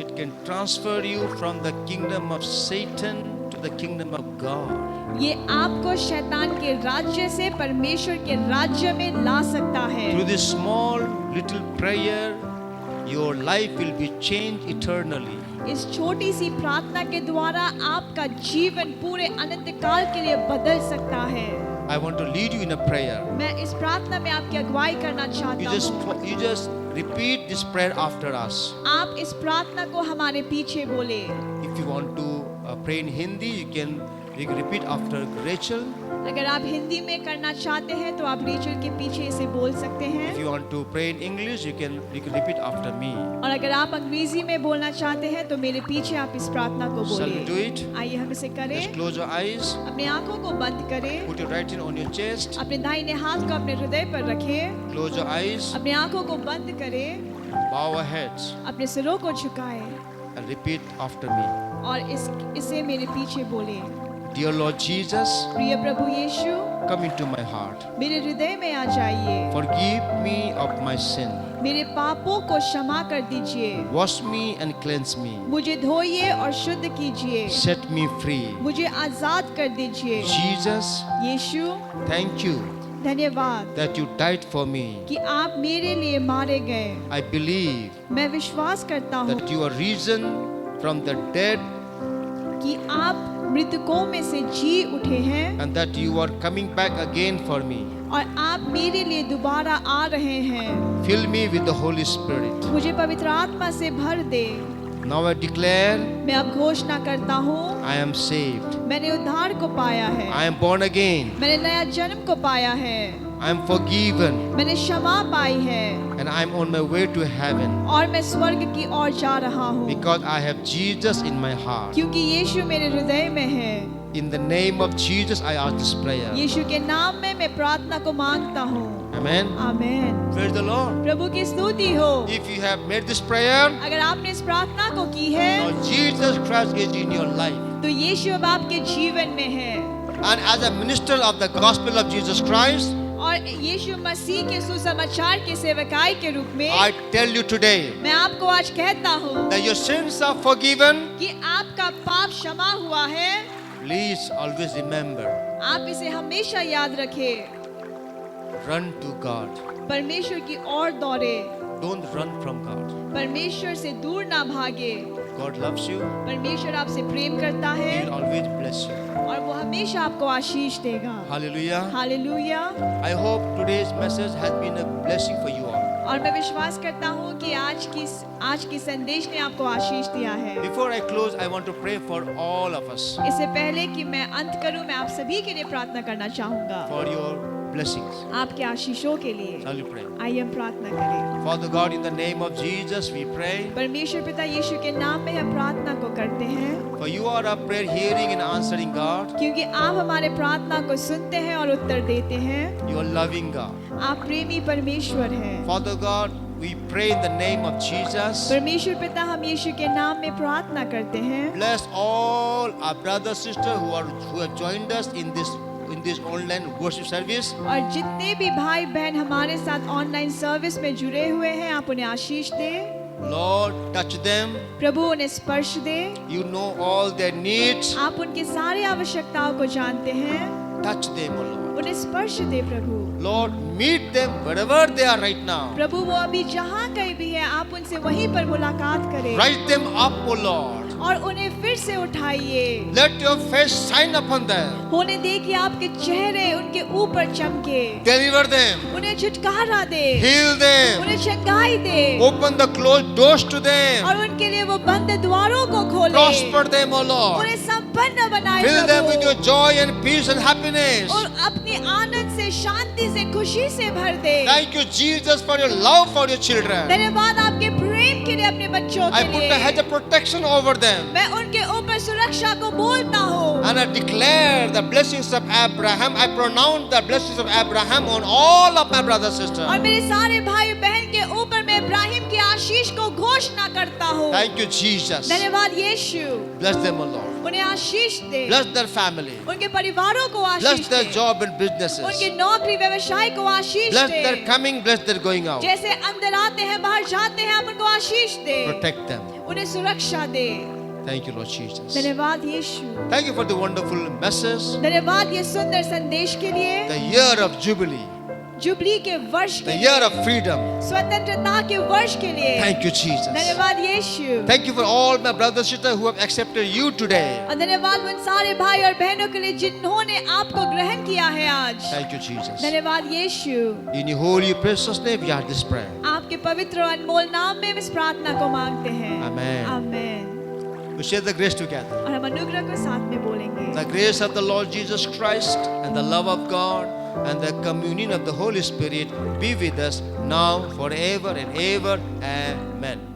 it can transfer you from the kingdom of Satan to the kingdom of God. ये आपको शैतान के राज्य से परमेश्वर के राज्य में ला सकता है. Through this small little prayer, your life will be changed eternally. इस छोटी सी प्रार्थना के द्वारा आपका जीवन पूरे अनंत काल के लिए बदल सकता है. I want to lead you in a prayer. मैं इस प्रार्थना में आपकी अगुवाई करना चाहता हूँ. You just repeat this prayer after us. आप इस प्रार्थना को हमारे पीछे बोले. If you want to pray in Hindi, you can repeat after Rachel. अगर आप हिंदी में करना चाहते हैं तो आप रेचल के पीछे इसे बोल सकते If हैं. you want to pray in English, you can repeat after me. और अगर आप अंग्रेजी में बोलना चाहते हैं तो मेरे पीछे आप इस प्रार्थना को Shall we do बोलिए. it? आइए हम इसे Just करें. close your eyes. अपनी आंखों को बंद करें. Put your right hand on your chest. अपने दाहिने हाथ को अपने हृदय पर रखें. Close your eyes. अपनी आंखों को बंद करें. Bow our heads अपने सिरों को झुकाएं and repeat after me. और इसे मेरे पीछे बोले. Dear Lord Jesus, प्रिय प्रभु यीशु, come into my heart. मेरे हृदय में आ जाइए. Forgive me of my sin. मेरे पापों को क्षमा कर दीजिए. Wash me and cleanse me. मुझे धोइए और शुद्ध कीजिए. Set me free. मुझे आजाद कर दीजिए. Jesus, यीशु, thank you धन्यवाद that you died for me. कि आप मेरे लिए मारे गए. I believe मैं विश्वास करता हूँ that you are risen from the dead कि आप मृतकों में से जी उठे हैं and that you are coming back again for me. और आप मेरे लिए दोबारा आ रहे हैं. Fill me with the Holy Spirit. मुझे पवित्र आत्मा से भर दे. Now I declare मैं अब घोषणा करता हूँ I am saved. मैंने उद्धार को पाया है. I am born again. मैंने नया जन्म को पाया है. I am forgiven मैंने क्षमा पाई है and I am on my way to heaven और मैं स्वर्ग की ओर जा रहा हूँ. because I have Jesus in my heart. क्योंकि यीशु मेरे हृदय में है. In the name of Jesus, I ask this prayer. यीशु के नाम में मैं प्रार्थना को मांगता हूँ. Amen. Amen. Praise the Lord. प्रभु की स्तुति हो. If you have made this prayer, अगर आपने इस प्रार्थना को की है now Jesus Christ is in your life. तो यीशु अब आपके जीवन में है. And as a minister of the gospel of Jesus Christ, और यीशु मसीह के सुसमाचार के सेवकाई के रूप में I tell you today मैं आपको आज कहता हूँ that your sins are forgiven. कि आपका पाप क्षमा हुआ है. Please always remember, आप इसे हमेशा याद रखें. run to God. परमेश्वर की ओर दौड़े. Don't run from God. परमेश्वर से दूर ना भागे. God loves you. परमेश्वर आपसे प्रेम करता He है will always bless you. और वो हमेशा आपको आशीष देगा. Hallelujah. Hallelujah. I hope today's message has been a blessing for you all. और मैं विश्वास करता हूँ कि आज की संदेश ने आपको आशीष दिया है. Before I close, I want to pray for all of us इससे पहले कि मैं अंत करूं, मैं आप सभी के लिए प्रार्थना करना चाहूंगा. for your blessings. आपके आशीषों के लिए. Shall we pray? आइए हम प्रार्थना करें. Father God, in the name of Jesus, we pray. परमेश्वर पिता यीशु के नाम में हम प्रार्थना को करते हैं For you are a prayer hearing and answering God. क्योंकि आप हमारे प्रार्थना को सुनते हैं और उत्तर देते हैं. You are loving God. आप प्रेमी परमेश्वर हैं. Father God, we pray in the name of Jesus. परमेश्वर पिता हम यीशु के नाम में प्रार्थना करते हैं. Bless all our brothers sisters who have joined us in this online worship service. और जितने भी भाई बहन हमारे साथ ऑनलाइन सर्विस में जुड़े हुए हैं, आप उन्हें आशीष दें. Lord, touch them. प्रभु उन्हें स्पर्श दे. You know all their needs. आप उनकी सारी आवश्यकताओं को जानते हैं. Touch them, O Lord. उन्हें स्पर्श दे प्रभु. Lord, meet them wherever they are right now. प्रभु वो अभी जहाँ कहीं भी है, आप उनसे वहीं पर मुलाकात करें. Rise them up, O Lord. और उन्हें फिर से उठाइए. Let your face shine upon them. होने दे कि आपके चेहरे उनके ऊपर चमके. Deliver them. उन्हें छुटकारा दे. Heal them. उन्हें चंगाई दे. Open the closed doors to them. और उनके लिए वो बंद द्वारों को खोले. Prosper them, O Lord. उन्हें संपन्न बनाए Fill them with Prabhu. your joy and peace and happiness. और अपनी आनंद से, शांति से, खुशी से भर दे. Thank you, Jesus, for your love for your children. धन्यवाद आपके प्रेम के लिए अपने बच्चों I के put लिए. a hedge of protection over them. मैं उनके ऊपर सुरक्षा को बोलता हूँ. And I declare the blessings of Abraham. I pronounce the blessings of Abraham on all of my brothers and और sisters. मेरे सारे भाई बहन के ऊपर मैं इब्राहिम की आशीष को घोषणा करता हूँ. Thank you, Jesus. धन्यवाद यीशु. Bless them, O Lord. उन्हें आशीष दे. Bless their family. उनके परिवारों को आशीष Bless their they. job and businesses. उनके नौकरी व्यवसाय को आशीष Bless they. their coming, bless their going out. जैसे अंदर आते हैं बाहर जाते हैं, आप उनको आशीष दे. Protect them. उन्हें सुरक्षा दे. Thank you, Lord Jesus. धन्यवाद यीशु. Thank you for the wonderful message. धन्यवाद ये सुंदर संदेश के लिए. The year of Jubilee. Jubilee के वर्ष The के year लिए. of freedom. स्वतंत्रता के वर्ष के लिए. Thank you, Jesus. धन्यवाद यीशु. Thank you for all my brothers and sisters who have accepted you today. और धन्यवाद उन सारे भाई और बहनों के लिए जिन्होंने आपको ग्रहण किया है आज. Thank you, Jesus. धन्यवाद यीशु. In your holy precious name we are this prayer. आपके पवित्र और अनमोल नाम में हम इस प्रार्थना को मांगते हैं. Amen. Amen. We share the grace together. और हम अनुग्रह को साथ में बोलेंगे. The grace of the Lord Jesus Christ and the love of God and the communion of the Holy Spirit be with us now, forever and ever. Amen.